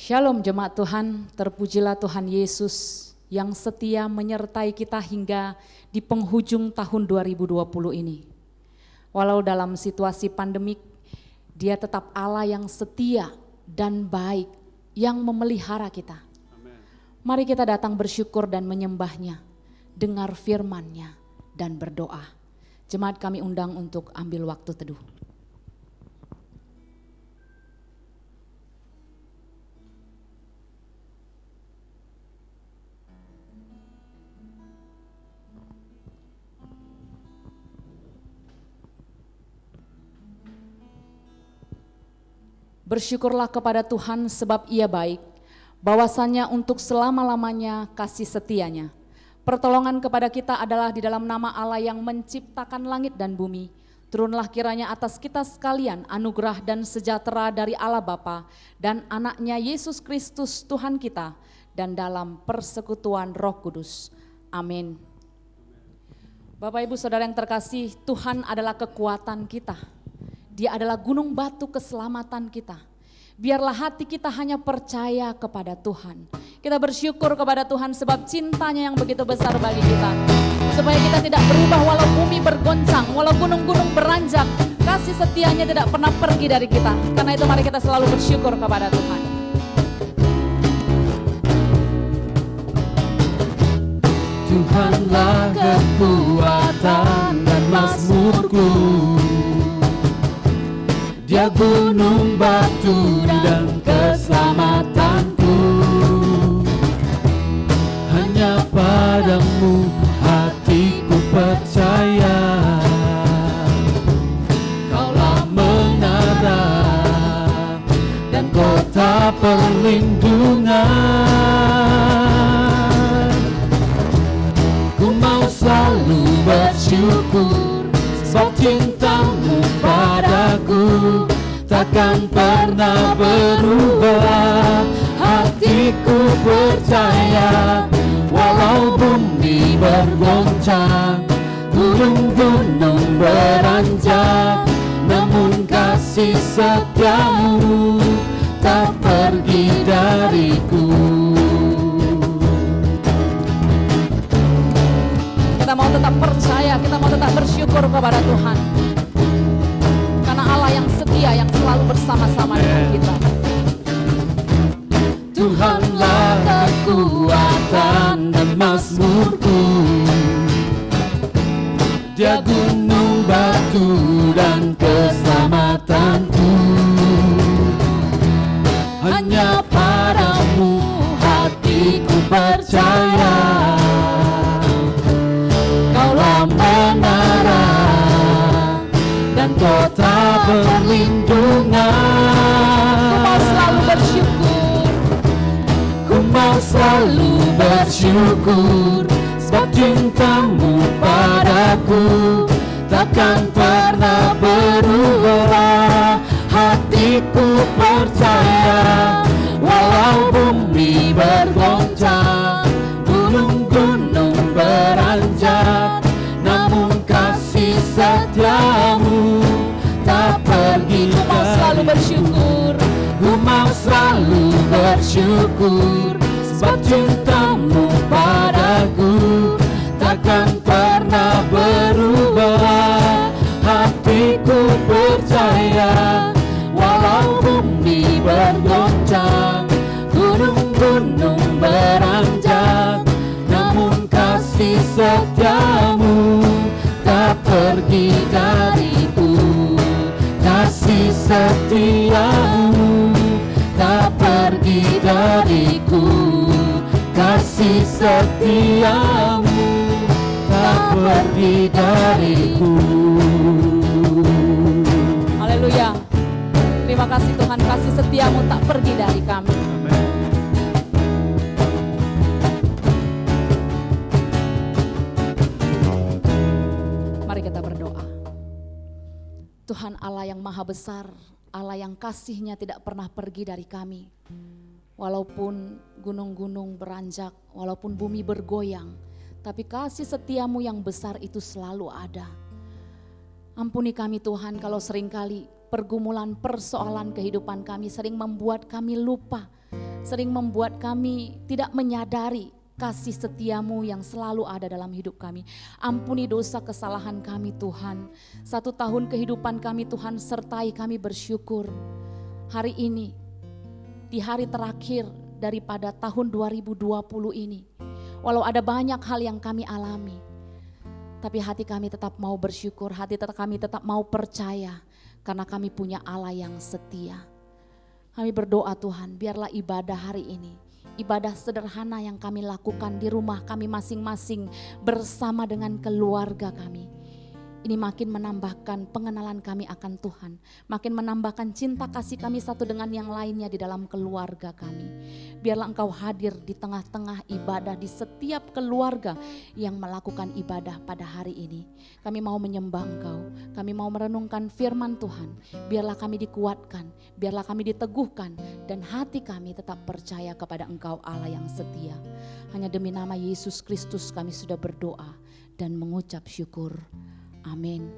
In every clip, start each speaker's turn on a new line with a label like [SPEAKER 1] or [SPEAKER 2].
[SPEAKER 1] Shalom jemaat Tuhan, terpujilah Tuhan Yesus yang setia menyertai kita hingga di penghujung tahun 2020 ini. Walau dalam situasi pandemik, Dia tetap Allah yang setia dan baik yang memelihara kita. Mari kita datang bersyukur dan menyembah-Nya, dengar firman-Nya dan berdoa. Jemaat kami undang untuk ambil waktu teduh. Bersyukurlah kepada Tuhan sebab Ia baik, bahwasannya untuk selama-lamanya kasih setianya. Pertolongan kepada kita adalah di dalam nama Allah yang menciptakan langit dan bumi. Turunlah kiranya atas kita sekalian anugerah dan sejahtera dari Allah Bapa dan anaknya Yesus Kristus Tuhan kita dan dalam persekutuan Roh Kudus. Amin. Bapak Ibu Saudara yang terkasih, Tuhan adalah kekuatan kita. Dia adalah gunung batu keselamatan kita. Biarlah hati kita hanya percaya kepada Tuhan. Kita bersyukur kepada Tuhan sebab cintanya yang begitu besar bagi kita. Supaya kita tidak berubah walau bumi bergoncang, walau gunung-gunung beranjak. Kasih setianya tidak pernah pergi dari kita. Karena itu mari kita selalu bersyukur kepada Tuhan.
[SPEAKER 2] Tuhanlah kekuatan dan mazmurku, Dia gunung batu dan keselamatanku. Hanya padamu hatiku percaya, Kaulah menara dan kota perlindungan. Ku mau selalu bersyukur sebab cintamu padaku takkan pernah berubah. Hatiku percaya walau bumi bergoncang, gunung-gunung beranjak, namun kasih setiamu tak pergi dariku.
[SPEAKER 1] Kita mau tetap percaya, kita mau tetap bersyukur kepada Tuhan. Karena Allah yang setia, yang selalu bersama-sama dengan kita.
[SPEAKER 2] Tuhanlah kekuatan dan mazmurku, Dia gunung batu dan keselamatanku. Hanya padamu hatiku percaya, Kaulah menara dan kota perlindungan.
[SPEAKER 1] Ku mau selalu bersyukur,
[SPEAKER 2] Ku mau selalu bersyukur sebab cintamu padaku takkan pernah berubah. Hatiku percaya walau bumi bergoncang, gunung-gunung beranjak, namun kasih setiamu tak pergi
[SPEAKER 1] ku mau selalu bersyukur.
[SPEAKER 2] Ku mau selalu bersyukur sebab cintamu padaku takkan pernah berubah. Hatiku percaya walau bumi bergoncang, gunung-gunung beranjak, namun kasih setiamu tak pergi dariku. Kasih setiamu tak pergi dariku. Kasih setiamu tak pergi dariku.
[SPEAKER 1] Haleluya. Terima kasih Tuhan, kasih setiamu tak pergi dari kami. Mari kita berdoa. Tuhan Allah yang maha besar, Allah yang kasih-Nya tidak pernah pergi dari kami. Walaupun gunung-gunung beranjak, walaupun bumi bergoyang, tapi kasih setiamu yang besar itu selalu ada. Ampuni kami Tuhan kalau seringkali pergumulan persoalan kehidupan kami sering membuat kami lupa sering membuat kami tidak menyadari kasih setiamu yang selalu ada dalam hidup kami. Ampuni dosa kesalahan kami Tuhan. 1 tahun kehidupan kami Tuhan, sertai kami bersyukur. Hari ini, di hari terakhir daripada tahun 2020 ini, walau ada banyak hal yang kami alami, tapi hati kami tetap mau bersyukur, kami tetap mau percaya, karena kami punya Allah yang setia. Kami berdoa Tuhan, biarlah ibadah hari ini, ibadah sederhana yang kami lakukan di rumah kami masing-masing bersama dengan keluarga kami, ini makin menambahkan pengenalan kami akan Tuhan, makin menambahkan cinta kasih kami satu dengan yang lainnya di dalam keluarga kami. Biarlah Engkau hadir di tengah-tengah ibadah di setiap keluarga yang melakukan ibadah pada hari ini. Kami mau menyembah Engkau, kami mau merenungkan firman Tuhan. Biarlah kami dikuatkan, biarlah kami diteguhkan, dan hati kami tetap percaya kepada Engkau Allah yang setia. Hanya demi nama Yesus Kristus kami sudah berdoa dan mengucap syukur. Amin.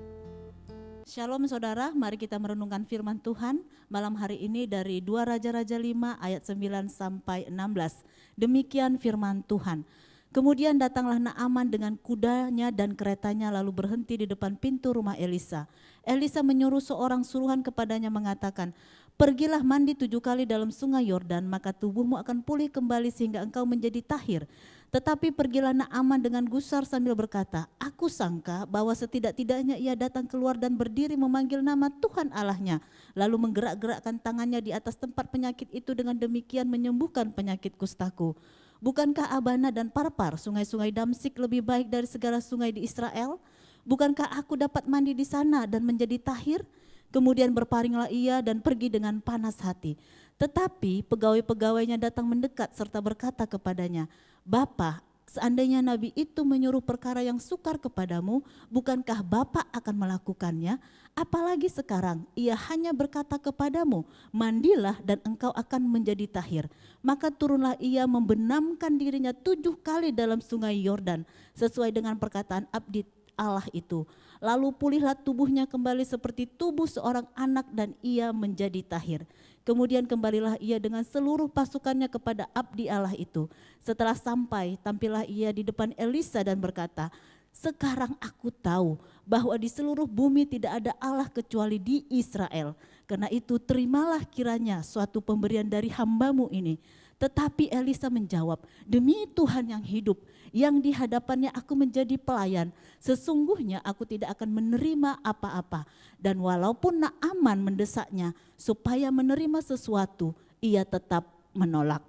[SPEAKER 3] Shalom saudara, mari kita merenungkan firman Tuhan malam hari ini dari 2 Raja-Raja 5 ayat 9 sampai 16. Demikian firman Tuhan. Kemudian datanglah Naaman dengan kudanya dan keretanya lalu berhenti di depan pintu rumah Elisa. Elisa menyuruh seorang suruhan kepadanya mengatakan, "Pergilah mandi 7 kali dalam sungai Yordan, maka tubuhmu akan pulih kembali sehingga engkau menjadi tahir." Tetapi pergilah Naaman dengan gusar sambil berkata, "Aku sangka bahwa setidak-tidaknya ia datang keluar dan berdiri memanggil nama Tuhan Allahnya, lalu menggerak-gerakkan tangannya di atas tempat penyakit itu, dengan demikian menyembuhkan penyakit kustaku. Bukankah Abana dan Parpar, sungai-sungai Damsik, lebih baik dari segala sungai di Israel? Bukankah aku dapat mandi di sana dan menjadi tahir?" Kemudian berparinglah ia dan pergi dengan panas hati. Tetapi pegawai-pegawainya datang mendekat serta berkata kepadanya, "Bapa, seandainya nabi itu menyuruh perkara yang sukar kepadamu, bukankah Bapa akan melakukannya? Apalagi sekarang ia hanya berkata kepadamu, mandilah dan engkau akan menjadi tahir." Maka turunlah ia membenamkan dirinya 7 kali dalam sungai Yordan, sesuai dengan perkataan abdi Allah itu. Lalu pulihlah tubuhnya kembali seperti tubuh seorang anak dan ia menjadi tahir. Kemudian kembalilah ia dengan seluruh pasukannya kepada abdi Allah itu. Setelah sampai, tampillah ia di depan Elisa dan berkata, "Sekarang aku tahu bahwa di seluruh bumi tidak ada Allah kecuali di Israel. Karena itu terimalah kiranya suatu pemberian dari hambamu ini." Tetapi Elisa menjawab, "Demi Tuhan yang hidup, yang di hadapannya aku menjadi pelayan, sesungguhnya aku tidak akan menerima apa-apa." Dan walaupun Naaman mendesaknya supaya menerima sesuatu, ia tetap menolak.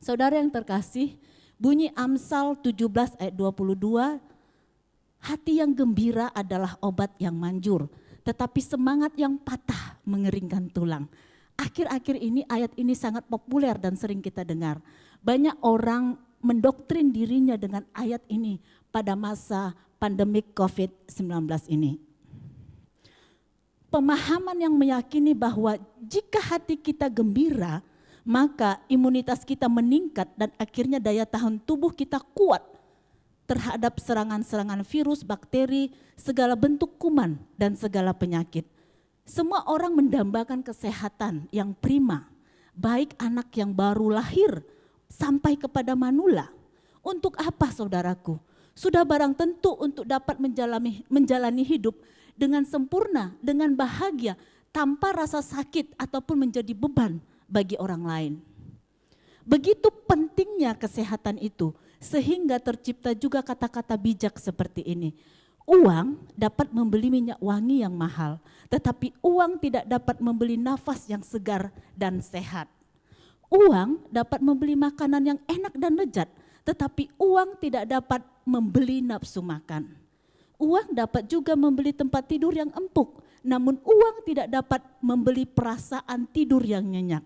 [SPEAKER 3] Saudara yang terkasih, bunyi Amsal 17 ayat 22, "Hati yang gembira adalah obat yang manjur, tetapi semangat yang patah mengeringkan tulang." Akhir-akhir ini ayat ini sangat populer dan sering kita dengar. Banyak orang mendoktrin dirinya dengan ayat ini pada masa pandemik COVID-19 ini. Pemahaman yang meyakini bahwa jika hati kita gembira, maka imunitas kita meningkat dan akhirnya daya tahan tubuh kita kuat terhadap serangan-serangan virus, bakteri, segala bentuk kuman dan segala penyakit. Semua orang mendambakan kesehatan yang prima, baik anak yang baru lahir sampai kepada manula. Untuk apa saudaraku? Sudah barang tentu untuk dapat menjalani hidup dengan sempurna, dengan bahagia, tanpa rasa sakit ataupun menjadi beban bagi orang lain. Begitu pentingnya kesehatan itu, sehingga tercipta juga kata-kata bijak seperti ini. Uang dapat membeli minyak wangi yang mahal, tetapi uang tidak dapat membeli nafas yang segar dan sehat. Uang dapat membeli makanan yang enak dan lezat, tetapi uang tidak dapat membeli nafsu makan. Uang dapat juga membeli tempat tidur yang empuk, namun uang tidak dapat membeli perasaan tidur yang nyenyak.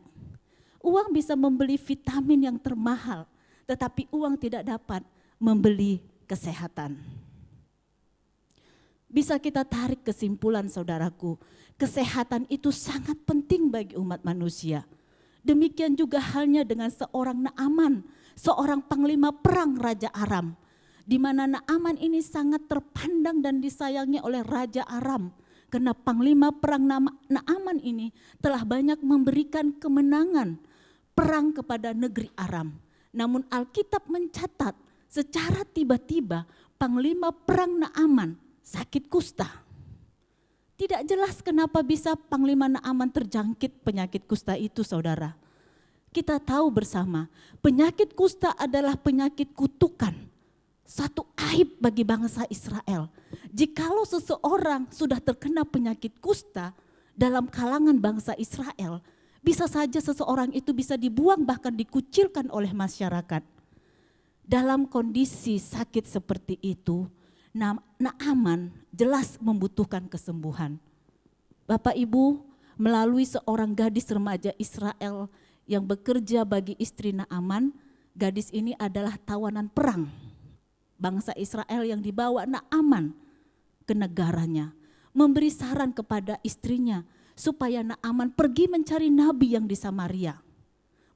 [SPEAKER 3] Uang bisa membeli vitamin yang termahal, tetapi uang tidak dapat membeli kesehatan. Bisa kita tarik kesimpulan saudaraku, kesehatan itu sangat penting bagi umat manusia. Demikian juga halnya dengan seorang Naaman, seorang panglima perang Raja Aram, di mana Naaman ini sangat terpandang dan disayangi oleh Raja Aram, karena panglima perang Naaman ini telah banyak memberikan kemenangan perang kepada negeri Aram. Namun Alkitab mencatat secara tiba-tiba panglima perang Naaman sakit kusta. Tidak jelas kenapa bisa panglima Naaman terjangkit penyakit kusta itu, saudara. Kita tahu bersama, penyakit kusta adalah penyakit kutukan. Satu aib bagi bangsa Israel. Jikalau seseorang sudah terkena penyakit kusta dalam kalangan bangsa Israel, bisa saja seseorang itu bisa dibuang bahkan dikucilkan oleh masyarakat. Dalam kondisi sakit seperti itu, Naaman jelas membutuhkan kesembuhan. Bapak Ibu, melalui seorang gadis remaja Israel yang bekerja bagi istri Naaman, gadis ini adalah tawanan perang bangsa Israel yang dibawa Naaman ke negaranya, memberi saran kepada istrinya supaya Naaman pergi mencari nabi yang di Samaria.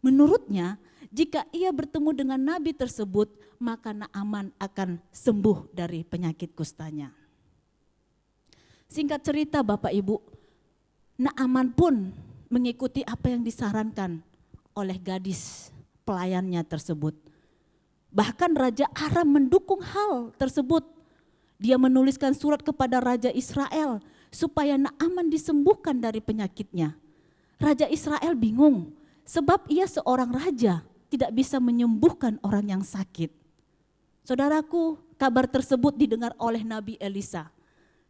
[SPEAKER 3] Menurutnya, jika ia bertemu dengan nabi tersebut, maka Naaman akan sembuh dari penyakit kustanya. Singkat cerita Bapak Ibu, Naaman pun mengikuti apa yang disarankan oleh gadis pelayannya tersebut. Bahkan Raja Aram mendukung hal tersebut. Dia menuliskan surat kepada Raja Israel supaya Naaman disembuhkan dari penyakitnya. Raja Israel bingung sebab ia seorang raja, tidak bisa menyembuhkan orang yang sakit. Saudaraku, kabar tersebut didengar oleh Nabi Elisa.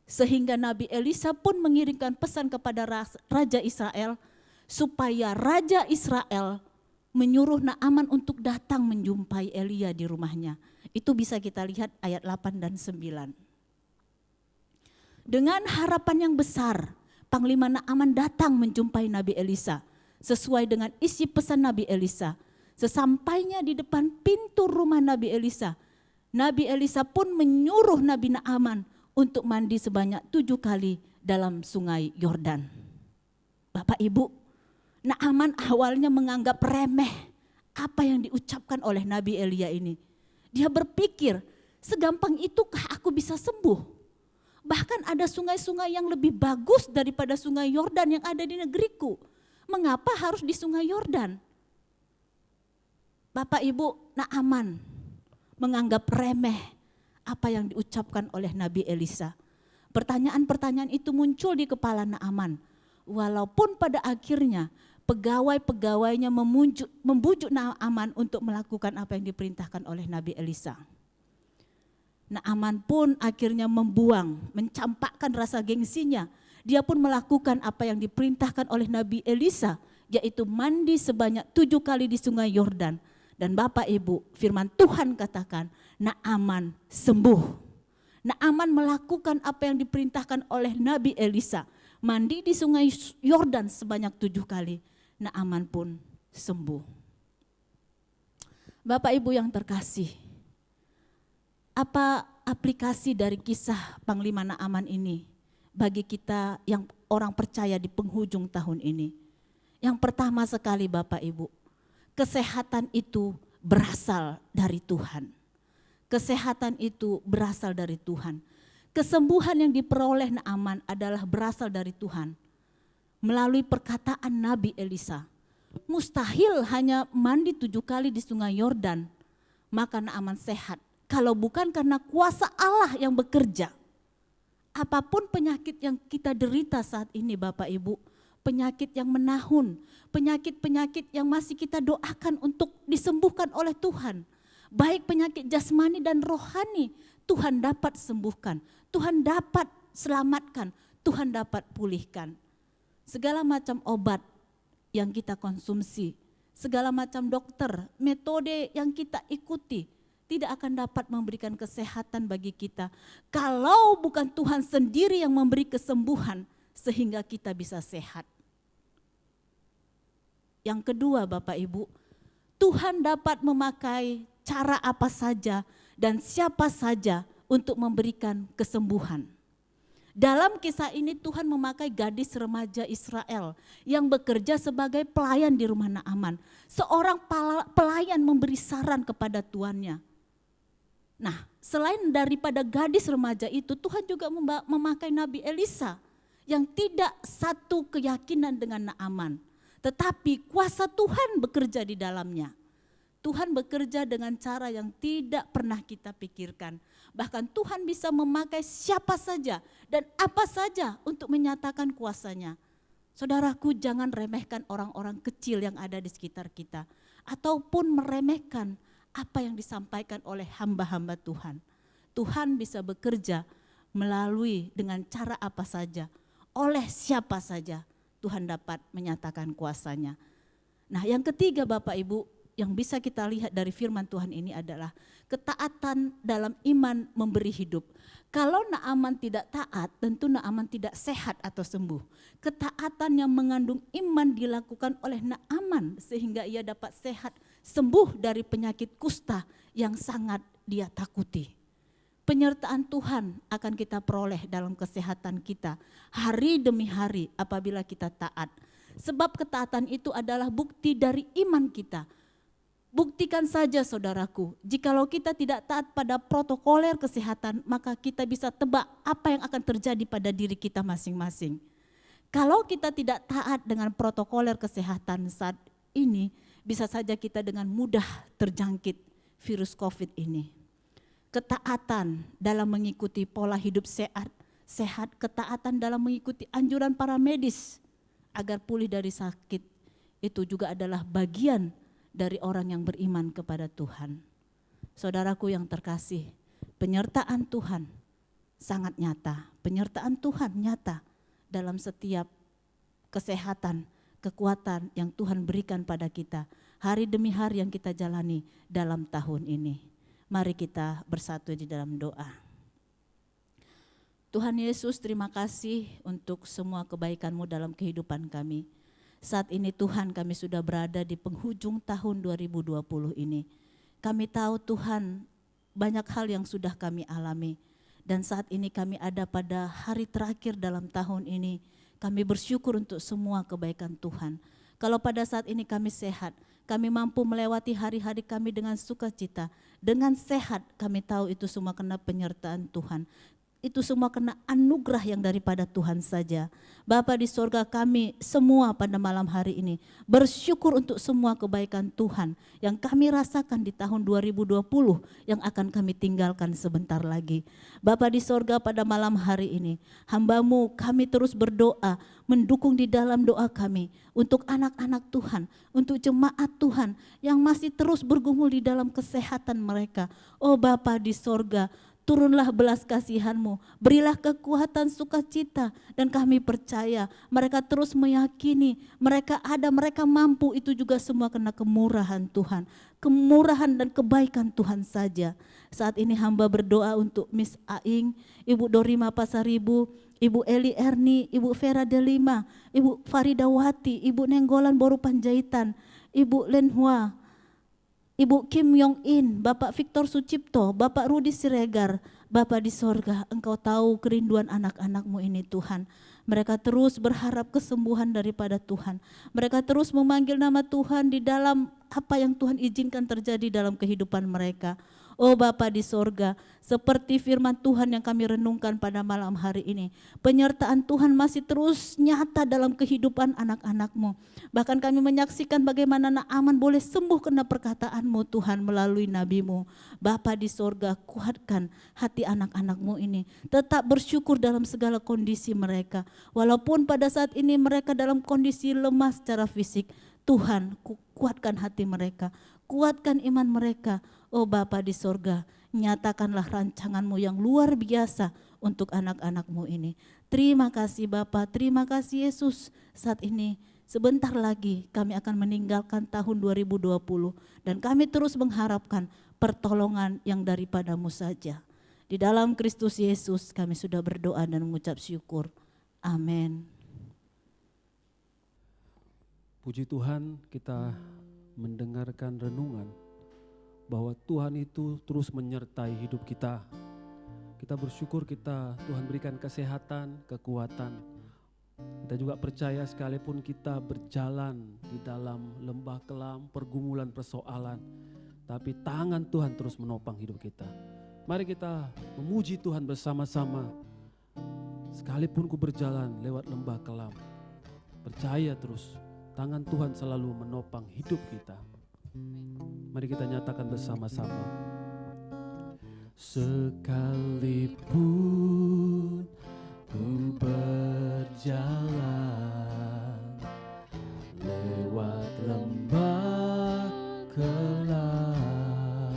[SPEAKER 3] Sehingga Nabi Elisa pun mengirimkan pesan kepada Raja Israel supaya Raja Israel menyuruh Naaman untuk datang menjumpai Elia di rumahnya. Itu bisa kita lihat ayat 8 dan 9. Dengan harapan yang besar, Panglima Naaman datang menjumpai Nabi Elisa. Sesuai dengan isi pesan Nabi Elisa. Sesampainya di depan pintu rumah Nabi Elisa pun menyuruh Nabi Naaman untuk mandi sebanyak 7 kali dalam sungai Yordan. Bapak Ibu, Naaman awalnya menganggap remeh apa yang diucapkan oleh Nabi Elia ini. Dia berpikir, segampang itukah aku bisa sembuh? Bahkan ada sungai-sungai yang lebih bagus daripada sungai Yordan yang ada di negeriku. Mengapa harus di sungai Yordan? Bapak Ibu, Naaman menganggap remeh apa yang diucapkan oleh Nabi Elisa. Pertanyaan-pertanyaan itu muncul di kepala Naaman. Walaupun pada akhirnya pegawai-pegawainya membujuk Naaman untuk melakukan apa yang diperintahkan oleh Nabi Elisa. Naaman pun akhirnya mencampakkan rasa gengsinya. Dia pun melakukan apa yang diperintahkan oleh Nabi Elisa, yaitu mandi sebanyak 7 kali di sungai Yordan. Dan Bapak Ibu, firman Tuhan katakan, Naaman sembuh. Naaman melakukan apa yang diperintahkan oleh Nabi Elisa, mandi di sungai Yordan sebanyak 7 kali. Naaman pun sembuh. Bapak Ibu yang terkasih, apa aplikasi dari kisah Panglima Naaman ini bagi kita yang orang percaya di penghujung tahun ini? Yang pertama sekali Bapak Ibu, kesehatan itu berasal dari Tuhan. Kesehatan itu berasal dari Tuhan. Kesembuhan yang diperoleh Naaman adalah berasal dari Tuhan. Melalui perkataan Nabi Elisa, mustahil hanya mandi 7 kali di sungai Yordan, maka Naaman sehat. Kalau bukan karena kuasa Allah yang bekerja. Apapun penyakit yang kita derita saat ini Bapak Ibu, penyakit yang menahun, penyakit-penyakit yang masih kita doakan untuk disembuhkan oleh Tuhan. Baik penyakit jasmani dan rohani, Tuhan dapat sembuhkan, Tuhan dapat selamatkan, Tuhan dapat pulihkan. Segala macam obat yang kita konsumsi, segala macam dokter, metode yang kita ikuti, tidak akan dapat memberikan kesehatan bagi kita kalau bukan Tuhan sendiri yang memberi kesembuhan sehingga kita bisa sehat. Yang kedua Bapak Ibu, Tuhan dapat memakai cara apa saja dan siapa saja untuk memberikan kesembuhan. Dalam kisah ini Tuhan memakai gadis remaja Israel yang bekerja sebagai pelayan di rumah Naaman. Seorang pelayan memberi saran kepada tuannya. Nah, selain daripada gadis remaja itu, Tuhan juga memakai Nabi Elisa yang tidak satu keyakinan dengan Naaman. tetapi kuasa Tuhan bekerja di dalamnya. Tuhan bekerja dengan cara yang tidak pernah kita pikirkan. Bahkan Tuhan bisa memakai siapa saja dan apa saja untuk menyatakan kuasanya. Saudaraku, jangan remehkan orang-orang kecil yang ada di sekitar kita. Ataupun meremehkan apa yang disampaikan oleh hamba-hamba Tuhan. Tuhan bisa bekerja melalui dengan cara apa saja, oleh siapa saja Tuhan dapat menyatakan kuasanya. Nah, yang ketiga Bapak Ibu, yang bisa kita lihat dari firman Tuhan ini adalah ketaatan dalam iman memberi hidup. Kalau Naaman tidak taat, tentu Naaman tidak sehat atau sembuh. Ketaatan yang mengandung iman dilakukan oleh Naaman sehingga ia dapat sehat, sembuh dari penyakit kusta yang sangat dia takuti. Penyertaan Tuhan akan kita peroleh dalam kesehatan kita hari demi hari apabila kita taat. Sebab ketaatan itu adalah bukti dari iman kita. Buktikan saja saudaraku, jikalau kita tidak taat pada protokoler kesehatan, maka kita bisa tebak apa yang akan terjadi pada diri kita masing-masing. Kalau kita tidak taat dengan protokoler kesehatan saat ini, bisa saja kita dengan mudah terjangkit virus COVID ini. Ketaatan dalam mengikuti pola hidup sehat, ketaatan dalam mengikuti anjuran para medis agar pulih dari sakit, itu juga adalah bagian dari orang yang beriman kepada Tuhan. Saudaraku yang terkasih, penyertaan Tuhan sangat nyata. Penyertaan Tuhan nyata dalam setiap kesehatan, kekuatan yang Tuhan berikan pada kita. Hari demi hari yang kita jalani dalam tahun ini. Mari kita bersatu di dalam doa. Tuhan Yesus, terima kasih untuk semua kebaikan-Mu dalam kehidupan kami. Saat ini Tuhan, kami sudah berada di penghujung tahun 2020 ini. Kami tahu Tuhan banyak hal yang sudah kami alami. Dan saat ini kami ada pada hari terakhir dalam tahun ini. Kami bersyukur untuk semua kebaikan Tuhan. Kalau pada saat ini kami sehat, kami mampu melewati hari-hari kami dengan sukacita. Dengan sehat kami tahu itu semua kena penyertaan Tuhan. Itu semua kena anugerah yang daripada Tuhan saja. Bapa di sorga, kami semua pada malam hari ini bersyukur untuk semua kebaikan Tuhan yang kami rasakan di tahun 2020 yang akan kami tinggalkan sebentar lagi. Bapa di sorga, pada malam hari ini hamba-Mu kami terus berdoa, mendukung di dalam doa kami untuk anak-anak Tuhan, untuk jemaat Tuhan yang masih terus bergumul di dalam kesehatan mereka. Oh Bapa di sorga, turunlah belas kasihan-Mu, berilah kekuatan sukacita, dan kami percaya mereka terus meyakini mereka ada, mereka mampu, itu juga semua kena kemurahan Tuhan, kemurahan dan kebaikan Tuhan saja. Saat ini hamba berdoa untuk Miss Aing, Ibu Dorima Pasaribu, Ibu Eli Erni, Ibu Vera Delima, Ibu Faridawati, Ibu Nenggolan Boru Panjaitan, Ibu Lenhua, Ibu Kim Yong In, Bapak Victor Sucipto, Bapak Rudi Siregar. Bapak di sorga, Engkau tahu kerinduan anak-anak-Mu ini Tuhan. Mereka terus berharap kesembuhan daripada Tuhan. Mereka terus memanggil nama Tuhan di dalam apa yang Tuhan izinkan terjadi dalam kehidupan mereka. Oh Bapa di sorga, seperti firman Tuhan yang kami renungkan pada malam hari ini, penyertaan Tuhan masih terus nyata dalam kehidupan anak-anak-Mu. Bahkan kami menyaksikan bagaimana Naaman boleh sembuh karena perkataan-Mu Tuhan melalui nabi-Mu. Bapa di sorga, kuatkan hati anak-anak-Mu ini, tetap bersyukur dalam segala kondisi mereka. Walaupun pada saat ini mereka dalam kondisi lemah secara fisik, Tuhan kuatkan hati mereka, kuatkan iman mereka. Oh Bapa di sorga, nyatakanlah rancangan-Mu yang luar biasa untuk anak-anak-Mu ini. Terima kasih Bapa, terima kasih Yesus. Saat ini sebentar lagi kami akan meninggalkan tahun 2020 dan kami terus mengharapkan pertolongan yang daripada-Mu saja. Di dalam Kristus Yesus kami sudah berdoa dan mengucap syukur. Amin.
[SPEAKER 2] Puji Tuhan, kita mendengarkan renungan bahwa Tuhan itu terus menyertai hidup kita. Kita bersyukur Tuhan berikan kesehatan, kekuatan. Kita juga percaya sekalipun kita berjalan di dalam lembah kelam, pergumulan, persoalan, tapi tangan Tuhan terus menopang hidup kita. Mari kita memuji Tuhan bersama-sama. Sekalipun ku berjalan lewat lembah kelam, percaya terus tangan Tuhan selalu menopang hidup kita. Mari kita nyatakan bersama-sama. Sekalipun ku berjalan lewat lembah gelap,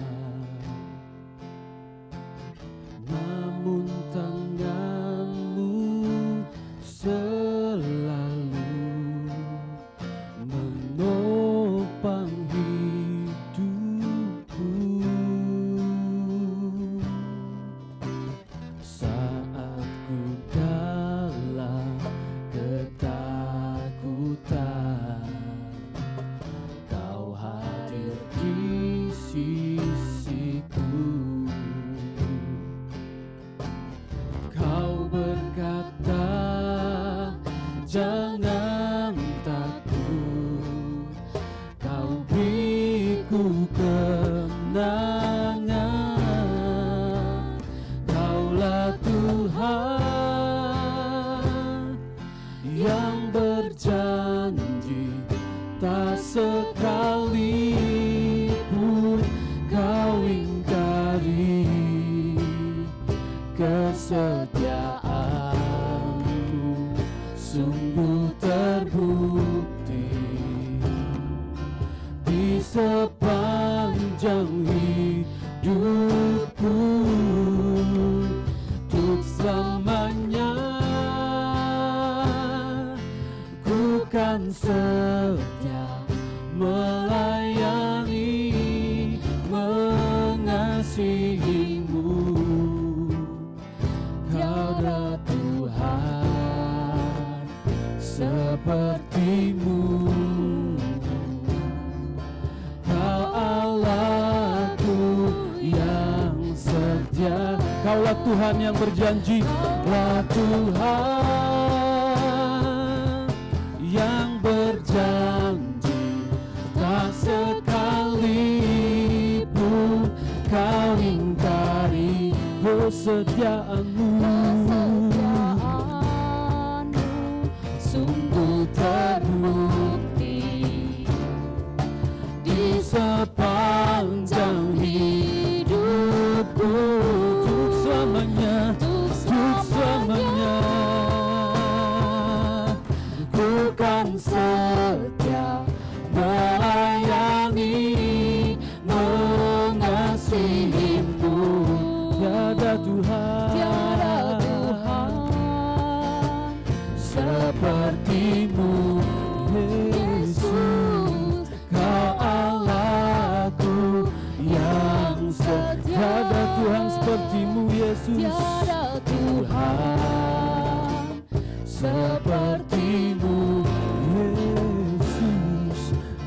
[SPEAKER 2] namun tanganmu selalu menopang hidupku. Saat ku dalam ketakutan, Kau hadir di sisiku. Kau berkata, jangan takut, Kau beriku kemenangan. Kaulah Tuhan yang berjanji, tak sekalipun Kau ingkari kesetiaan-Mu sungguh terbukti di sepanjang hidupku. Untuk selamanya ku kan setia melayani, mengasihi-Mu. Kau adalah Tuhan seperti-Mu. Kau Allahku yang setia. Kaulah Tuhan yang berjanji. Kaulah Tuhan yang berjanji, tak sekalipun Kau ingkari kesetiaan-Mu. Sungguh terbukti di sepanjang hidupku. Untuk selamanya, untuk selamanya ku kan setia melayani, mengasihi-Mu. Tiada Tuhan seperti-Mu, Yesus. Kau Allahku yang setia. Tiada Tuhan seperti-Mu, Yesus. Tiada Tuhan seperti-Mu, Yesus.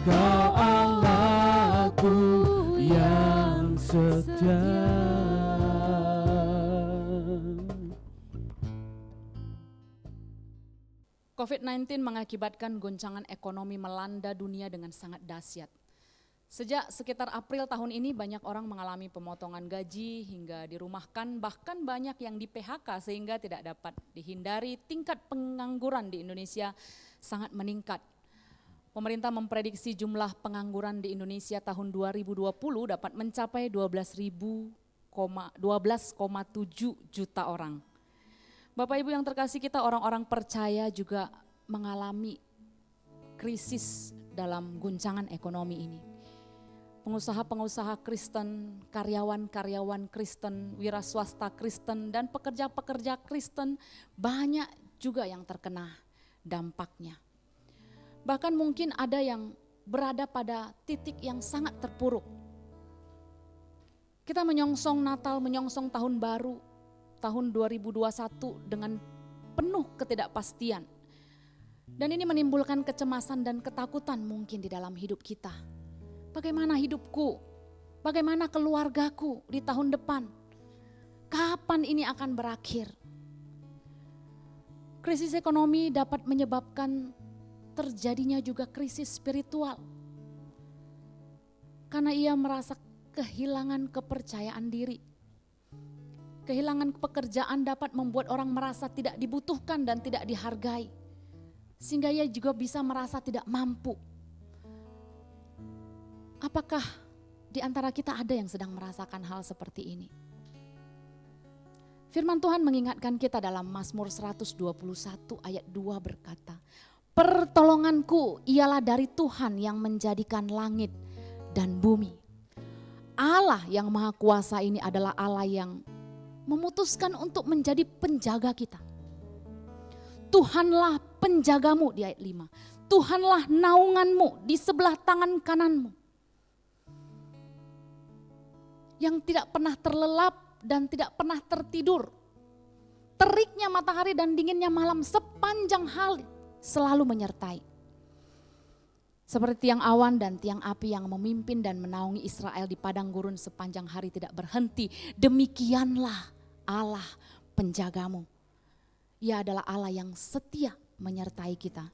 [SPEAKER 2] Kau Allahku yang setia.
[SPEAKER 1] COVID-19 mengakibatkan goncangan ekonomi melanda dunia dengan sangat dahsyat. Sejak sekitar April tahun ini banyak orang mengalami pemotongan gaji hingga dirumahkan, bahkan banyak yang di PHK sehingga tidak dapat dihindari. Tingkat pengangguran di Indonesia sangat meningkat. Pemerintah memprediksi jumlah pengangguran di Indonesia tahun 2020 dapat mencapai 12,7 juta orang. Bapak Ibu yang terkasih, kita orang-orang percaya juga mengalami krisis dalam guncangan ekonomi ini. Pengusaha-pengusaha Kristen, karyawan-karyawan Kristen, wira swasta Kristen, dan pekerja-pekerja Kristen banyak juga yang terkena dampaknya. Bahkan mungkin ada yang berada pada titik yang sangat terpuruk. Kita menyongsong Natal, menyongsong tahun baru, tahun 2021 dengan penuh ketidakpastian. Dan ini menimbulkan kecemasan dan ketakutan mungkin di dalam hidup kita. Bagaimana hidupku? Bagaimana keluargaku di tahun depan? Kapan ini akan berakhir? Krisis ekonomi dapat menyebabkan terjadinya juga krisis spiritual. Karena ia merasa kehilangan kepercayaan diri. Kehilangan pekerjaan dapat membuat orang merasa tidak dibutuhkan dan tidak dihargai. sehingga ia juga bisa merasa tidak mampu. Apakah di antara kita ada yang sedang merasakan hal seperti ini? Firman Tuhan mengingatkan kita dalam Mazmur 121 ayat 2 berkata, pertolonganku ialah dari Tuhan yang menjadikan langit dan bumi. Allah yang Maha Kuasa ini adalah Allah yang memutuskan untuk menjadi penjaga kita. Tuhanlah penjagamu di ayat 5. Tuhanlah naunganmu di sebelah tangan kananmu. Yang tidak pernah terlelap dan tidak pernah tertidur. Teriknya matahari dan dinginnya malam sepanjang hari selalu menyertai. Seperti tiang awan dan tiang api yang memimpin dan menaungi Israel di padang gurun sepanjang hari tidak berhenti. Demikianlah Allah penjagamu. Ia adalah Allah yang setia menyertai kita.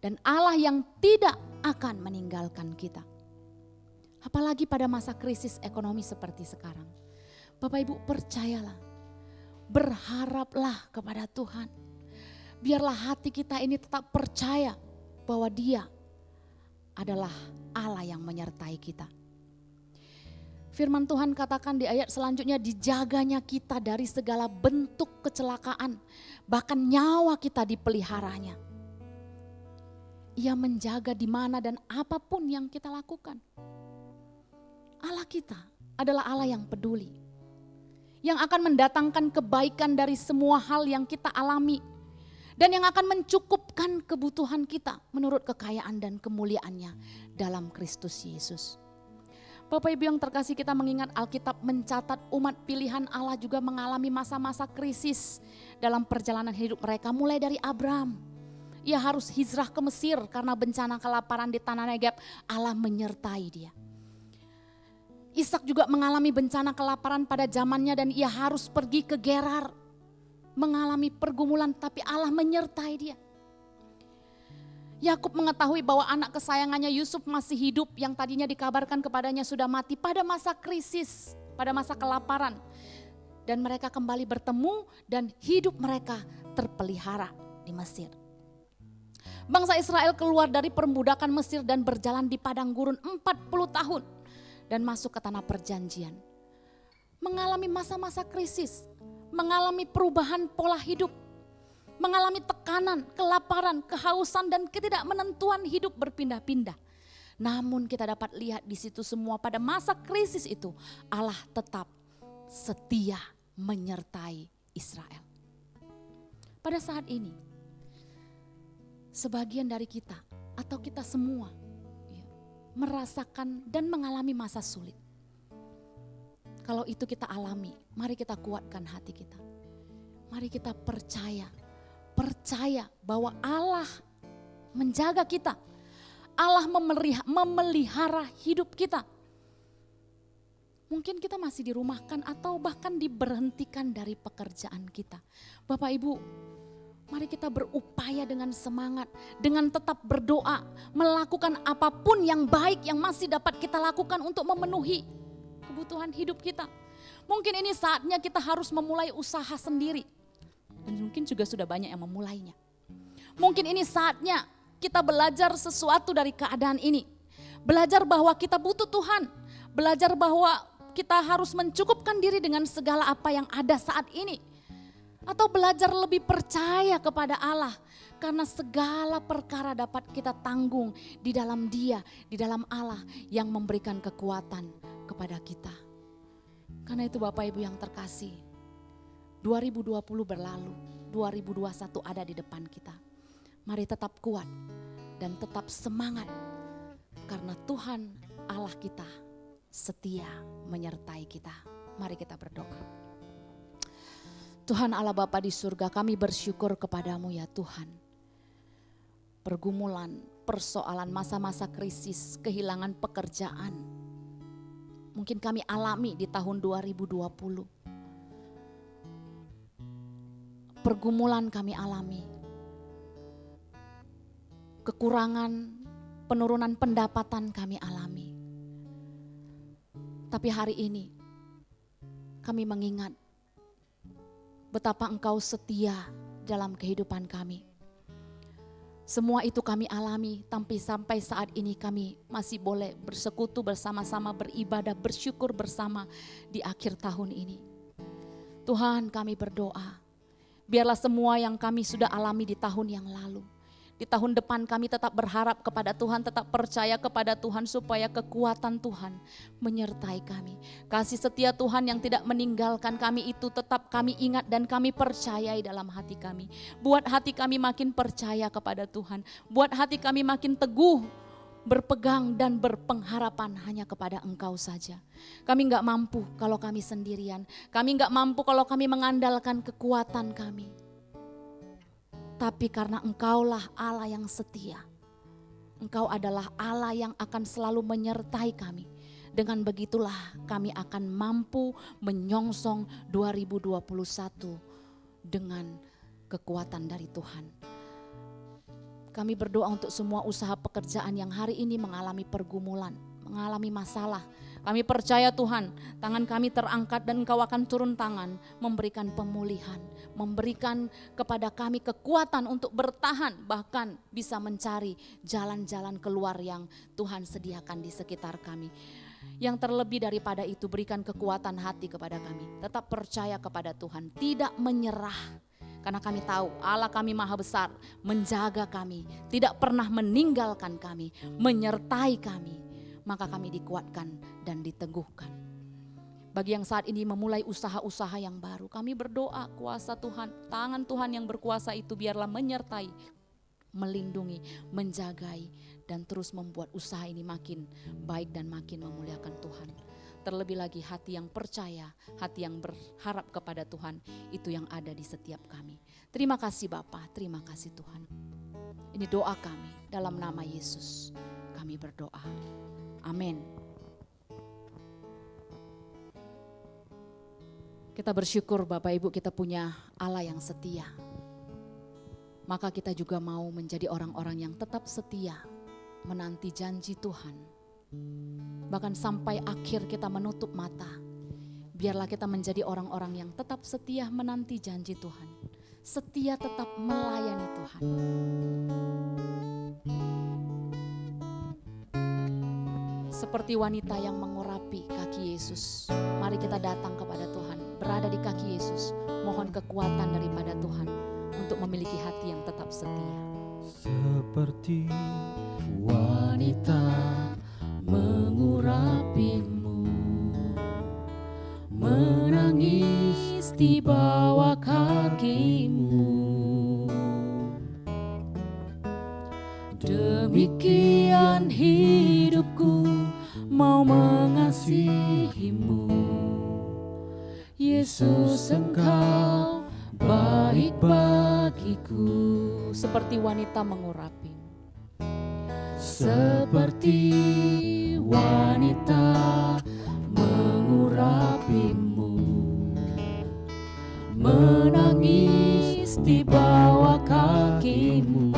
[SPEAKER 1] Dan Allah yang tidak akan meninggalkan kita. Apalagi pada masa krisis ekonomi seperti sekarang. Bapak Ibu percayalah, berharaplah kepada Tuhan. Biarlah hati kita ini tetap percaya bahwa Dia adalah Allah yang menyertai kita. Firman Tuhan katakan di ayat selanjutnya, dijaganya kita dari segala bentuk kecelakaan, bahkan nyawa kita dipeliharanya. Ia menjaga di mana dan apapun yang kita lakukan. Allah kita adalah Allah yang peduli, yang akan mendatangkan kebaikan dari semua hal yang kita alami, dan yang akan mencukupkan kebutuhan kita menurut kekayaan dan kemuliaannya dalam Kristus Yesus. Bapak Ibu yang terkasih, kita mengingat Alkitab mencatat umat pilihan Allah juga mengalami masa-masa krisis dalam perjalanan hidup mereka, mulai dari Abraham. Ia harus hijrah ke Mesir karena bencana kelaparan di tanah Negeb, Allah menyertai dia. Ishak juga mengalami bencana kelaparan pada zamannya dan ia harus pergi ke Gerar. Mengalami pergumulan tapi Allah menyertai dia. Yakub mengetahui bahwa anak kesayangannya Yusuf masih hidup yang tadinya dikabarkan kepadanya sudah mati pada masa krisis, pada masa kelaparan. Dan mereka kembali bertemu dan hidup mereka terpelihara di Mesir. Bangsa Israel keluar dari perbudakan Mesir dan berjalan di padang gurun 40 tahun. Dan masuk ke tanah perjanjian. Mengalami masa-masa krisis, mengalami perubahan pola hidup, mengalami tekanan, kelaparan, kehausan dan ketidakmenentuan hidup berpindah-pindah. Namun kita dapat lihat di situ semua pada masa krisis itu Allah tetap setia menyertai Israel. Pada saat ini sebagian dari kita atau kita semua merasakan dan mengalami masa sulit. Kalau itu kita alami, mari kita kuatkan hati kita. Mari kita percaya bahwa Allah menjaga kita. Allah memelihara hidup kita. Mungkin kita masih dirumahkan atau bahkan diberhentikan dari pekerjaan kita. Bapak Ibu, mari kita berupaya dengan semangat, dengan tetap berdoa, melakukan apapun yang baik yang masih dapat kita lakukan untuk memenuhi kebutuhan hidup kita. Mungkin ini saatnya kita harus memulai usaha sendiri. Dan mungkin juga sudah banyak yang memulainya. Mungkin ini saatnya kita belajar sesuatu dari keadaan ini. Belajar bahwa kita butuh Tuhan. Belajar bahwa kita harus mencukupkan diri dengan segala apa yang ada saat ini. Atau belajar lebih percaya kepada Allah. Karena segala perkara dapat kita tanggung di dalam Dia, di dalam Allah yang memberikan kekuatan kepada kita. Karena itu Bapak Ibu yang terkasih, 2020 berlalu, 2021 ada di depan kita. Mari tetap kuat dan tetap semangat. Karena Tuhan Allah kita setia menyertai kita. Mari kita berdoa. Tuhan Allah Bapa di surga, kami bersyukur kepadamu ya Tuhan. Pergumulan, persoalan, masa-masa krisis, kehilangan pekerjaan. Mungkin kami alami di tahun 2020. Pergumulan kami alami. Kekurangan, penurunan pendapatan kami alami. Tapi hari ini kami mengingat betapa Engkau setia dalam kehidupan kami. Semua itu kami alami, tapi sampai saat ini kami masih boleh bersekutu bersama-sama, beribadah, bersyukur bersama di akhir tahun ini. Tuhan, kami berdoa, biarlah semua yang kami sudah alami di tahun yang lalu, di tahun depan kami tetap berharap kepada Tuhan, tetap percaya kepada Tuhan supaya kekuatan Tuhan menyertai kami. Kasih setia Tuhan yang tidak meninggalkan kami itu tetap kami ingat dan kami percayai dalam hati kami. Buat hati kami makin percaya kepada Tuhan, buat hati kami makin teguh, berpegang dan berpengharapan hanya kepada Engkau saja. Kami enggak mampu kalau kami sendirian, kami enggak mampu kalau kami mengandalkan kekuatan kami. Tapi karena Engkaulah Allah yang setia, Engkau adalah Allah yang akan selalu menyertai kami. Dengan begitulah kami akan mampu menyongsong 2021 dengan kekuatan dari Tuhan. Kami berdoa untuk semua usaha pekerjaan yang hari ini mengalami pergumulan, mengalami masalah. Kami percaya Tuhan, tangan kami terangkat dan Engkau akan turun tangan, memberikan pemulihan, memberikan kepada kami kekuatan untuk bertahan, bahkan bisa mencari jalan-jalan keluar yang Tuhan sediakan di sekitar kami. Yang terlebih daripada itu, berikan kekuatan hati kepada kami, tetap percaya kepada Tuhan, tidak menyerah. Karena kami tahu Allah kami maha besar, menjaga kami, tidak pernah meninggalkan kami, menyertai kami. Maka kami dikuatkan dan diteguhkan. Bagi yang saat ini memulai usaha-usaha yang baru, kami berdoa kuasa Tuhan, tangan Tuhan yang berkuasa itu biarlah menyertai, melindungi, menjagai, dan terus membuat usaha ini makin baik dan makin memuliakan Tuhan. Terlebih lagi hati yang percaya, hati yang berharap kepada Tuhan, itu yang ada di setiap kami. Terima kasih Bapa, terima kasih Tuhan. Ini doa kami dalam nama Yesus. Kami berdoa. Amin. Kita bersyukur Bapak Ibu kita punya Allah yang setia. Maka kita juga mau menjadi orang-orang yang tetap setia menanti janji Tuhan. Bahkan sampai akhir kita menutup mata. Biarlah kita menjadi orang-orang yang tetap setia menanti janji Tuhan. Setia tetap melayani Tuhan. Seperti wanita yang mengurapi kaki Yesus. Mari kita datang kepada Tuhan, berada di kaki Yesus. Mohon kekuatan daripada Tuhan untuk memiliki hati yang tetap setia.
[SPEAKER 2] Seperti wanita mengurapimu, menangis di bawah kakimu. Demikian hidupku mau mengasihimu. Yesus, Engkau baik bagiku.
[SPEAKER 1] Seperti wanita mengurapi.
[SPEAKER 2] Seperti wanita mengurapimu, menangis di bawah kakimu.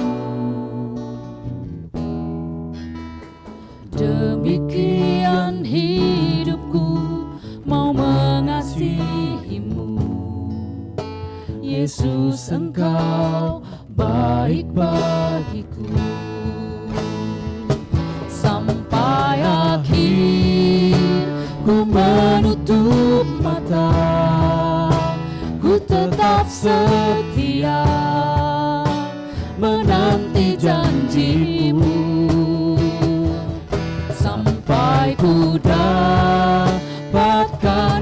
[SPEAKER 2] Demikian hidupku mau mengasihimu. Yesus, Engkau baik bagiku. Sampai akhir ku menutup mata, ku tetap setia menanti janjimu. Sampai ku dapatkan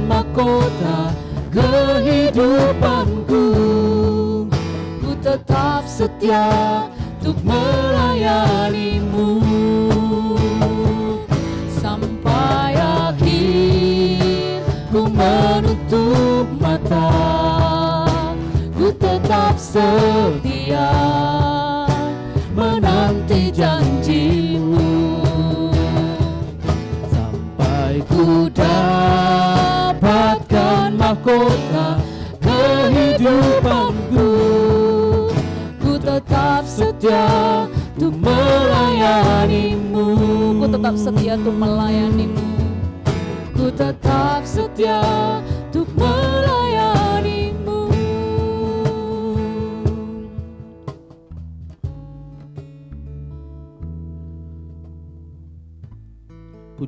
[SPEAKER 2] mahkota kehidupanku, ku tetap setia untuk melayanimu. Sampai akhir ku menutup mata, ku tetap setia menanti janjimu. Sampai ku dapatkan mahkota kehidupanku, ku tetap setia untuk melayanimu.
[SPEAKER 1] Ku tetap setia untuk melayanimu.
[SPEAKER 2] Ku tetap setia untuk melayanimu.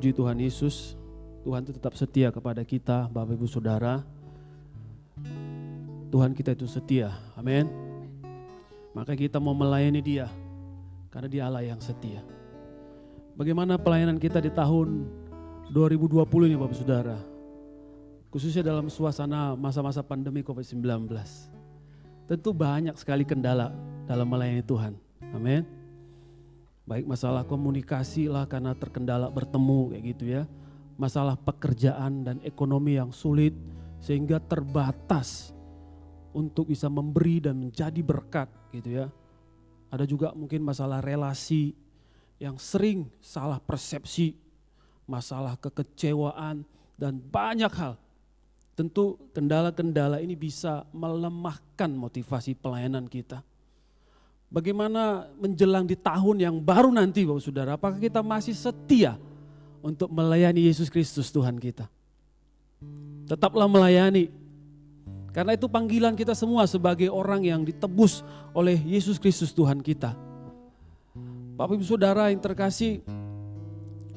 [SPEAKER 2] puji Tuhan Yesus, Tuhan itu tetap setia kepada kita, Bapak Ibu Saudara. Tuhan kita itu setia, amin. Maka kita mau melayani Dia, karena Dia Allah yang setia. Bagaimana pelayanan kita di tahun 2020 ini Bapak Saudara? Khususnya dalam suasana masa-masa pandemi COVID-19. Tentu banyak sekali kendala dalam melayani Tuhan, amin. Baik masalah komunikasi lah karena terkendala bertemu kayak gitu ya. Masalah pekerjaan dan ekonomi yang sulit sehingga terbatas untuk bisa memberi dan menjadi berkat gitu ya. Ada juga mungkin masalah relasi yang sering salah persepsi, masalah kekecewaan dan banyak hal. Tentu kendala-kendala ini bisa melemahkan motivasi pelayanan kita. Bagaimana menjelang di tahun yang baru nanti Bapak Saudara, apakah kita masih setia untuk melayani Yesus Kristus Tuhan kita? Tetaplah melayani, karena itu panggilan kita semua sebagai orang yang ditebus oleh Yesus Kristus Tuhan kita. Bapak Ibu Saudara yang terkasih,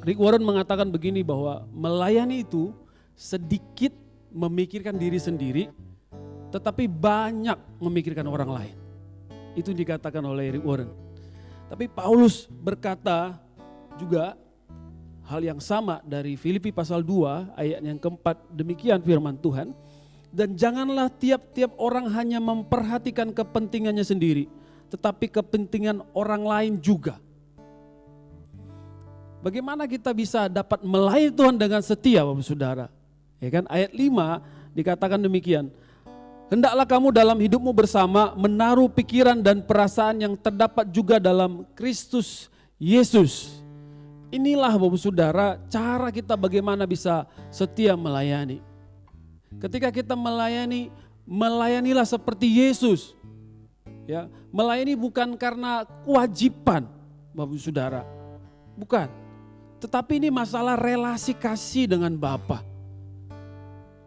[SPEAKER 2] Rick Warren mengatakan begini bahwa melayani itu sedikit memikirkan diri sendiri, tetapi banyak memikirkan orang lain. Itu dikatakan oleh Rick Warren. Tapi Paulus berkata juga hal yang sama dari Filipi pasal 2 ayat yang keempat, demikian firman Tuhan. Dan janganlah tiap-tiap orang hanya memperhatikan kepentingannya sendiri, tetapi kepentingan orang lain juga. Bagaimana kita bisa dapat melayani Tuhan dengan setia Bapak Saudara? Ya kan? Ayat 5 dikatakan demikian. Hendaklah kamu dalam hidupmu bersama menaruh pikiran dan perasaan yang terdapat juga dalam Kristus Yesus. Inilah Bapak Saudara cara kita bagaimana bisa setia melayani. Ketika kita melayani, melayanilah seperti Yesus. Ya, melayani bukan karena kewajiban Bapak Saudara. Bukan. Tetapi ini masalah relasi kasih dengan Bapa.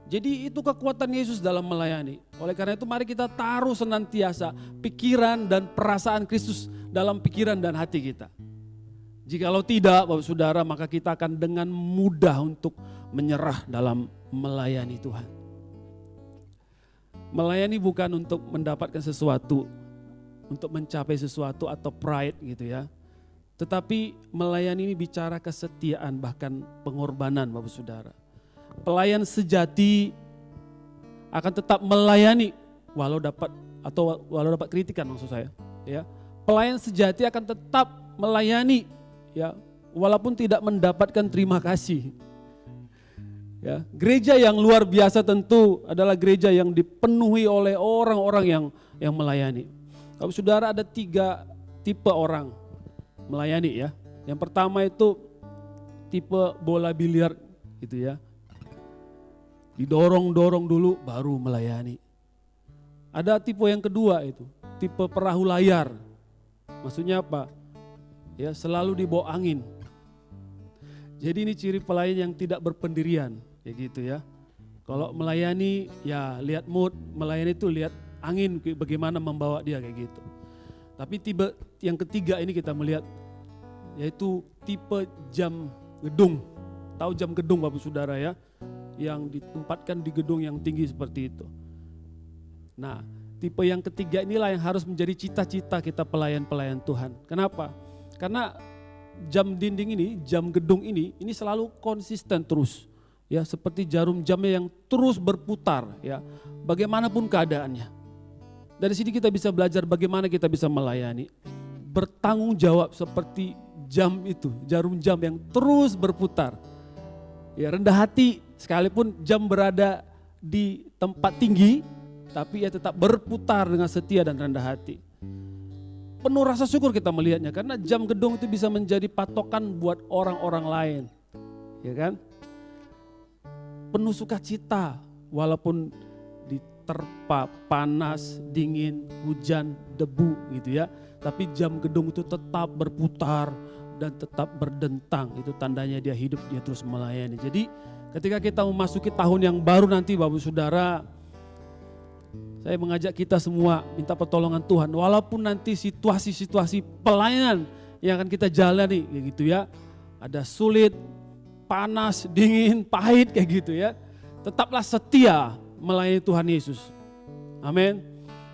[SPEAKER 2] Jadi itu kekuatan Yesus dalam melayani. Oleh karena itu mari kita taruh senantiasa pikiran dan perasaan Kristus dalam pikiran dan hati kita. Jikalau tidak Bapak Saudara, maka kita akan dengan mudah untuk menyerah dalam melayani Tuhan. Melayani bukan untuk mendapatkan sesuatu, untuk mencapai sesuatu atau pride gitu ya. Tetapi melayani ini bicara kesetiaan bahkan pengorbanan Bapak Saudara. Pelayan sejati akan tetap melayani walau dapat kritikan maksud saya ya. Pelayan sejati akan tetap melayani ya walaupun tidak mendapatkan terima kasih. Ya, gereja yang luar biasa tentu adalah gereja yang dipenuhi oleh orang-orang yang melayani. Bapak Saudara, ada 3 tipe orang melayani ya. Yang pertama itu tipe bola biliar gitu ya. Didorong-dorong dulu baru melayani. Ada tipe yang kedua itu, tipe perahu layar. Maksudnya apa? Ya, selalu dibawa angin. Jadi ini ciri pelayan yang tidak berpendirian, kayak gitu ya. Kalau melayani ya lihat mood, melayani itu lihat angin bagaimana membawa dia kayak gitu. Tapi tipe yang ketiga ini kita melihat yaitu tipe jam gedung. Tahu jam gedung Bapak Saudara ya? Yang ditempatkan di gedung yang tinggi seperti itu. Nah, tipe yang ketiga inilah yang harus menjadi cita-cita kita pelayan-pelayan Tuhan. Kenapa? Karena jam dinding ini, jam gedung ini selalu konsisten terus. Ya, seperti jarum jamnya yang terus berputar ya. Bagaimanapun keadaannya. Dari sini kita bisa belajar bagaimana kita bisa melayani. Bertanggung jawab seperti jam itu, jarum jam yang terus berputar. Ya, rendah hati sekalipun jam berada di tempat tinggi, tapi ia tetap berputar dengan setia dan rendah hati. Penuh rasa syukur kita melihatnya karena jam gedung itu bisa menjadi patokan buat orang-orang lain. Ya kan? Penuh sukacita walaupun diterpa panas, dingin, hujan, debu gitu ya. Tapi jam gedung itu tetap berputar dan tetap berdentang. Itu tandanya dia hidup, dia terus melayani. Jadi ketika kita memasuki tahun yang baru nanti Bapak Saudara, saya mengajak kita semua minta pertolongan Tuhan. Walaupun nanti situasi-situasi pelayanan yang akan kita jalani gitu ya. Ada sulit, panas, dingin, pahit kayak gitu ya. Tetaplah setia melayani Tuhan Yesus. Amin.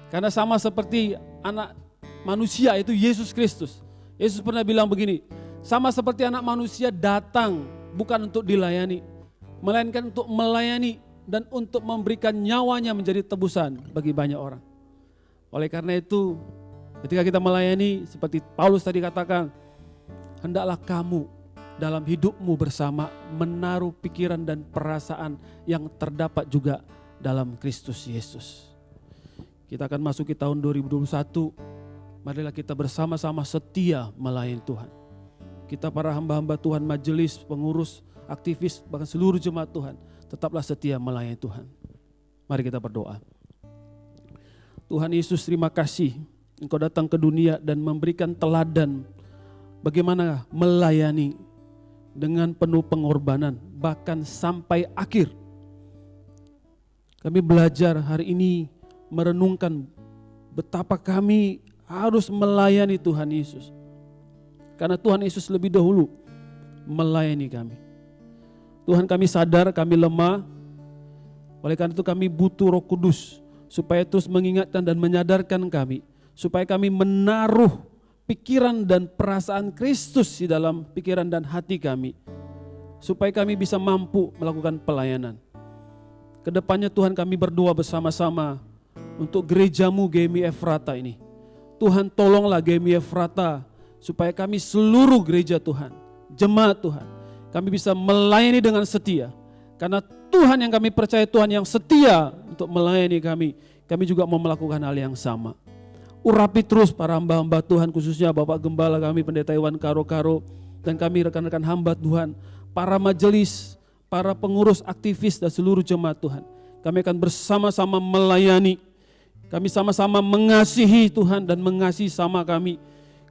[SPEAKER 2] Karena sama seperti anak manusia itu Yesus Kristus. Yesus pernah bilang begini, sama seperti anak manusia datang bukan untuk dilayani, melainkan untuk melayani dan untuk memberikan nyawanya menjadi tebusan bagi banyak orang. Oleh karena itu, ketika kita melayani, seperti Paulus tadi katakan, hendaklah kamu dalam hidupmu bersama menaruh pikiran dan perasaan yang terdapat juga dalam Kristus Yesus. Kita akan masuk ke tahun 2021, marilah kita bersama-sama setia melayani Tuhan. Kita para hamba-hamba Tuhan, majelis, pengurus, aktivis, bahkan seluruh jemaat Tuhan, tetaplah setia melayani Tuhan. Mari kita berdoa. Tuhan Yesus, terima kasih Engkau datang ke dunia dan memberikan teladan bagaimana melayani dengan penuh pengorbanan, bahkan sampai akhir. Kami belajar hari ini merenungkan betapa kami harus melayani Tuhan Yesus. Karena Tuhan Yesus lebih dahulu melayani kami. Tuhan, kami sadar kami lemah, oleh karena itu kami butuh Roh Kudus supaya terus mengingatkan dan menyadarkan kami, supaya kami menaruh pikiran dan perasaan Kristus di dalam pikiran dan hati kami, supaya kami bisa mampu melakukan pelayanan. Kedepannya Tuhan, kami berdoa bersama-sama untuk gerejamu GMI Efrata ini. Tuhan, tolonglah GMI Efrata supaya kami seluruh gereja Tuhan, jemaat Tuhan, kami bisa melayani dengan setia. Karena Tuhan yang kami percaya, Tuhan yang setia untuk melayani kami, kami juga mau melakukan hal yang sama. Urapi terus para hamba-hamba Tuhan, khususnya Bapak Gembala kami, Pendeta Iwan Karo-Karo, dan kami rekan-rekan hamba Tuhan, para majelis, para pengurus, aktivis, dan seluruh jemaat Tuhan. Kami akan bersama-sama melayani. Kami sama-sama mengasihi Tuhan dan mengasihi sama kami.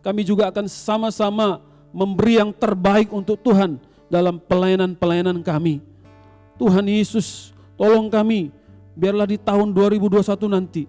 [SPEAKER 2] Kami juga akan sama-sama memberi yang terbaik untuk Tuhan dalam pelayanan-pelayanan kami. Tuhan Yesus, tolong kami, biarlah di tahun 2021 nanti,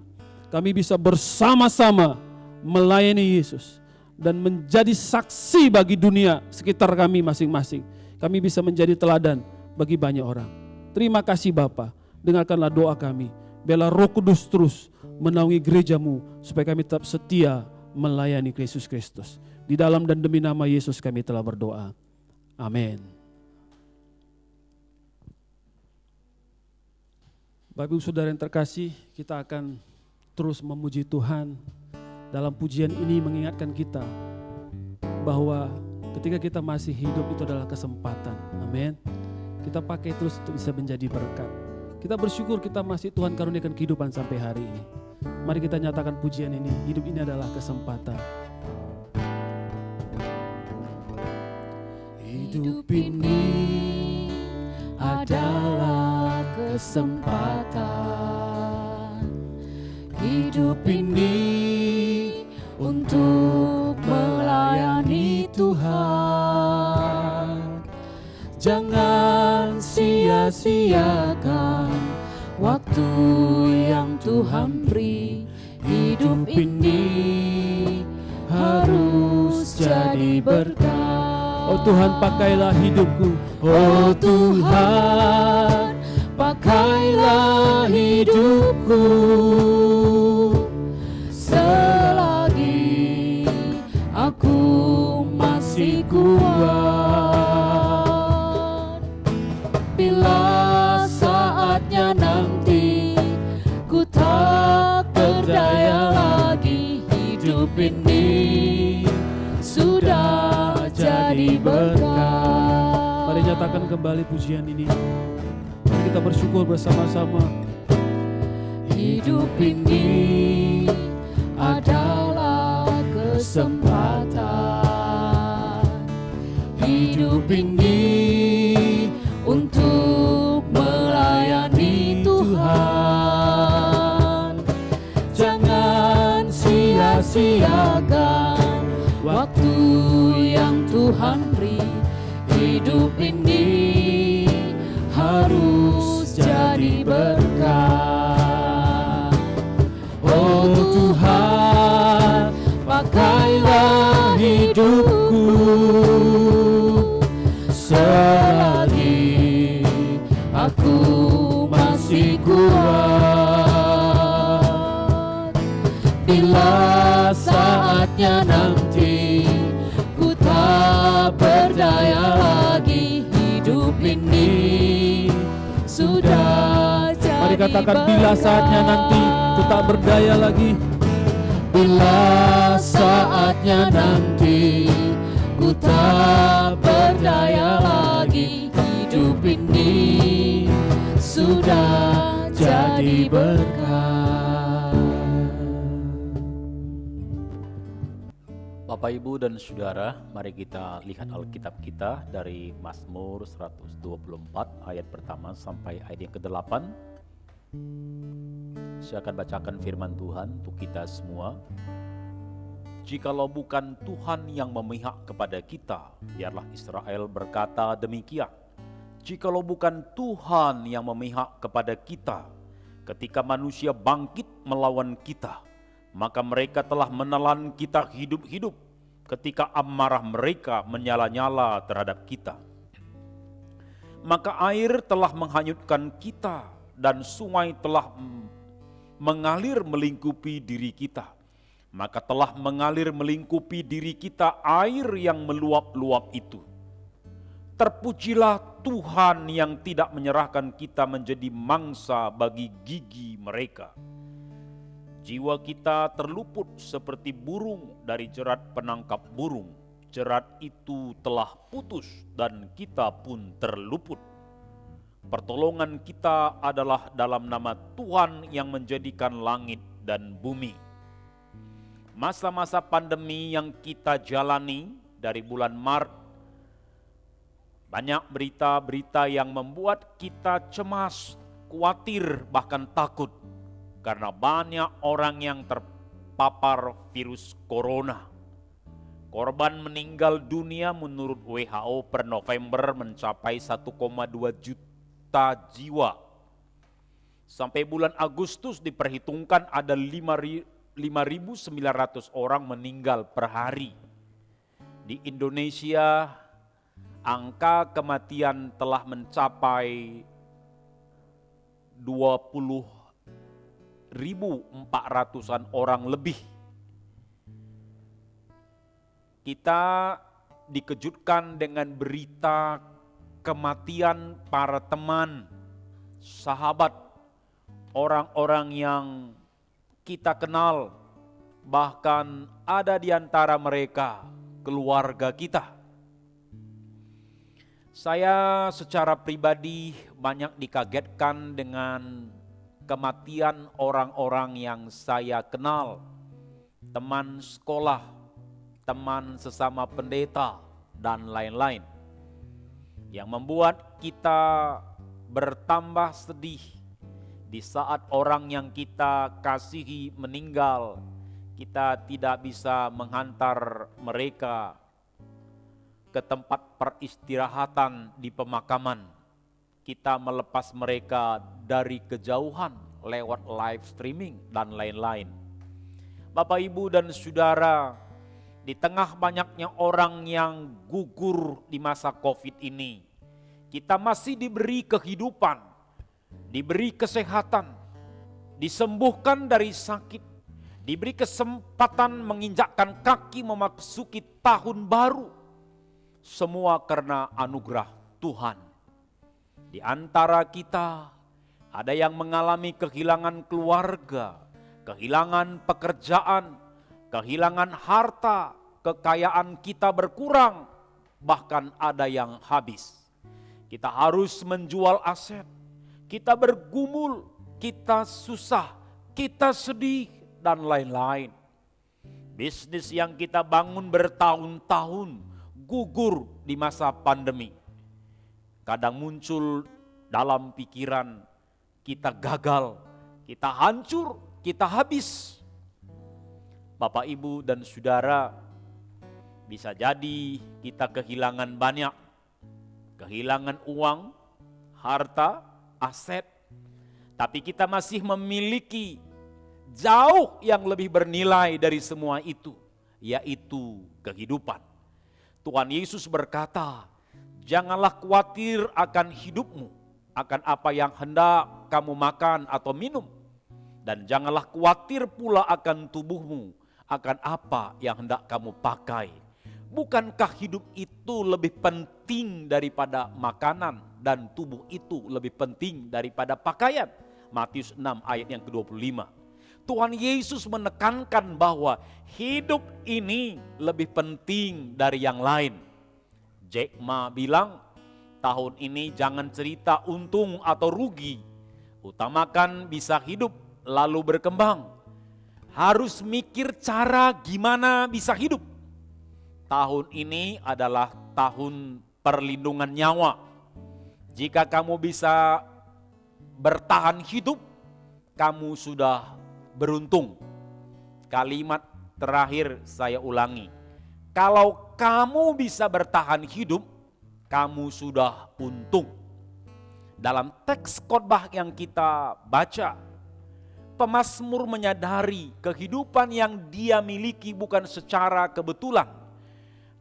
[SPEAKER 2] kami bisa bersama-sama melayani Yesus dan menjadi saksi bagi dunia sekitar kami masing-masing. Kami bisa menjadi teladan bagi banyak orang. Terima kasih Bapa, dengarkanlah doa kami. Biarlah Roh Kudus terus menaungi gerejamu supaya kami tetap setia melayani Yesus Kristus. Di dalam dan demi nama Yesus kami telah berdoa. Amin. Bapak Ibu Saudara yang terkasih, kita akan terus memuji Tuhan. Dalam pujian ini mengingatkan kita bahwa ketika kita masih hidup itu adalah kesempatan. Amin. Kita pakai terus untuk bisa menjadi berkat. Kita bersyukur kita masih Tuhan karuniakan kehidupan sampai hari ini. Mari kita nyatakan pujian ini, hidup ini adalah kesempatan. Hidup ini adalah kesempatan. Hidup ini untuk melayani Tuhan. Jangan sia-siakan waktu yang Tuhan beri. Hidup ini harus jadi berkat. Oh Tuhan, pakailah hidupku. Oh Tuhan, pakailah hidupku. Selagi aku masih kuat, bila saatnya nanti ku tak berdaya lagi, hidup ini sudah jadi berkat. Mari nyatakan kembali pujian ini. Mari kita bersyukur bersama-sama. Hidup ini adalah kesempatan. Hidup ini untuk melayani Tuhan. Jangan sia-siakan waktu yang Tuhan beri. Hidup ini harus jadi berkat. Oh Tuhan, pakailah hidupku selagi
[SPEAKER 4] Bila saatnya nanti ku tak berdaya lagi, hidup ini sudah jadi
[SPEAKER 2] Mari katakan, bila saatnya nanti ku tak berdaya lagi.
[SPEAKER 4] Bila saatnya nanti ku tak berdaya lagi, hidup ini sudah jadi berkah.
[SPEAKER 5] Bapak, Ibu, dan Saudara, mari kita lihat Alkitab kita dari Mazmur 124 ayat pertama sampai ayat yang ke-8. Saya akan bacakan firman Tuhan untuk kita semua. Jikalau bukan Tuhan yang memihak kepada kita, biarlah Israel berkata demikian. Jikalau bukan Tuhan yang memihak kepada kita, ketika manusia bangkit melawan kita, maka mereka telah menelan kita hidup-hidup ketika amarah mereka menyala-nyala terhadap kita. Maka air telah menghanyutkan kita dan sungai telah mengalir melingkupi diri kita. Maka telah mengalir melingkupi diri kita air yang meluap-luap itu. Terpujilah Tuhan yang tidak menyerahkan kita menjadi mangsa bagi gigi mereka. Jiwa kita terluput seperti burung dari jerat penangkap burung. Jerat itu telah putus dan kita pun terluput. Pertolongan kita adalah dalam nama Tuhan yang menjadikan langit dan bumi. Masa-masa pandemi yang kita jalani dari bulan Maret, banyak berita-berita yang membuat kita cemas, khawatir, bahkan takut. Karena banyak orang yang terpapar virus corona. Korban meninggal dunia menurut WHO per November mencapai 1,2 juta jiwa. Sampai bulan Agustus diperhitungkan ada 5.900 orang meninggal per hari. Di Indonesia, angka kematian telah mencapai 20.400-an orang lebih. Kita dikejutkan dengan berita kematian para teman, sahabat, orang-orang yang kita kenal, bahkan ada di antara mereka keluarga kita. Saya secara pribadi banyak dikagetkan dengan kematian orang-orang yang saya kenal, teman sekolah, teman sesama pendeta, dan lain-lain. Yang membuat kita bertambah sedih di saat orang yang kita kasihi meninggal, kita tidak bisa menghantar mereka ke tempat peristirahatan di pemakaman. Kita melepas mereka dari kejauhan lewat live streaming dan lain-lain. Bapak, Ibu, dan Saudara, di tengah banyaknya orang yang gugur di masa COVID ini, kita masih diberi kehidupan, diberi kesehatan, disembuhkan dari sakit, diberi kesempatan menginjakkan kaki memasuki tahun baru. Semua karena anugerah Tuhan. Di antara kita ada yang mengalami kehilangan keluarga, kehilangan pekerjaan, kehilangan harta, kekayaan kita berkurang, bahkan ada yang habis. Kita harus menjual aset, kita bergumul, kita susah, kita sedih, dan lain-lain. Bisnis yang kita bangun bertahun-tahun gugur di masa pandemi. Kadang muncul dalam pikiran, kita gagal, kita hancur, kita habis. Bapak, Ibu, dan Saudara, bisa jadi kita kehilangan banyak, kehilangan uang, harta, aset, tapi kita masih memiliki jauh yang lebih bernilai dari semua itu, yaitu kehidupan. Tuhan Yesus berkata, janganlah khawatir akan hidupmu, akan apa yang hendak kamu makan atau minum. Dan janganlah khawatir pula akan tubuhmu, akan apa yang hendak kamu pakai. Bukankah hidup itu lebih penting daripada makanan dan tubuh itu lebih penting daripada pakaian? Matius 6 ayat yang ke-25. Tuhan Yesus menekankan bahwa hidup ini lebih penting dari yang lain. Jack Ma bilang, tahun ini jangan cerita untung atau rugi, utamakan bisa hidup lalu berkembang. Harus mikir cara gimana bisa hidup. Tahun ini adalah tahun perlindungan nyawa. Jika kamu bisa bertahan hidup, kamu sudah beruntung. Kalimat terakhir saya ulangi. Kalau kamu bisa bertahan hidup, kamu sudah untung. Dalam teks khotbah yang kita baca, pemazmur menyadari kehidupan yang dia miliki bukan secara kebetulan.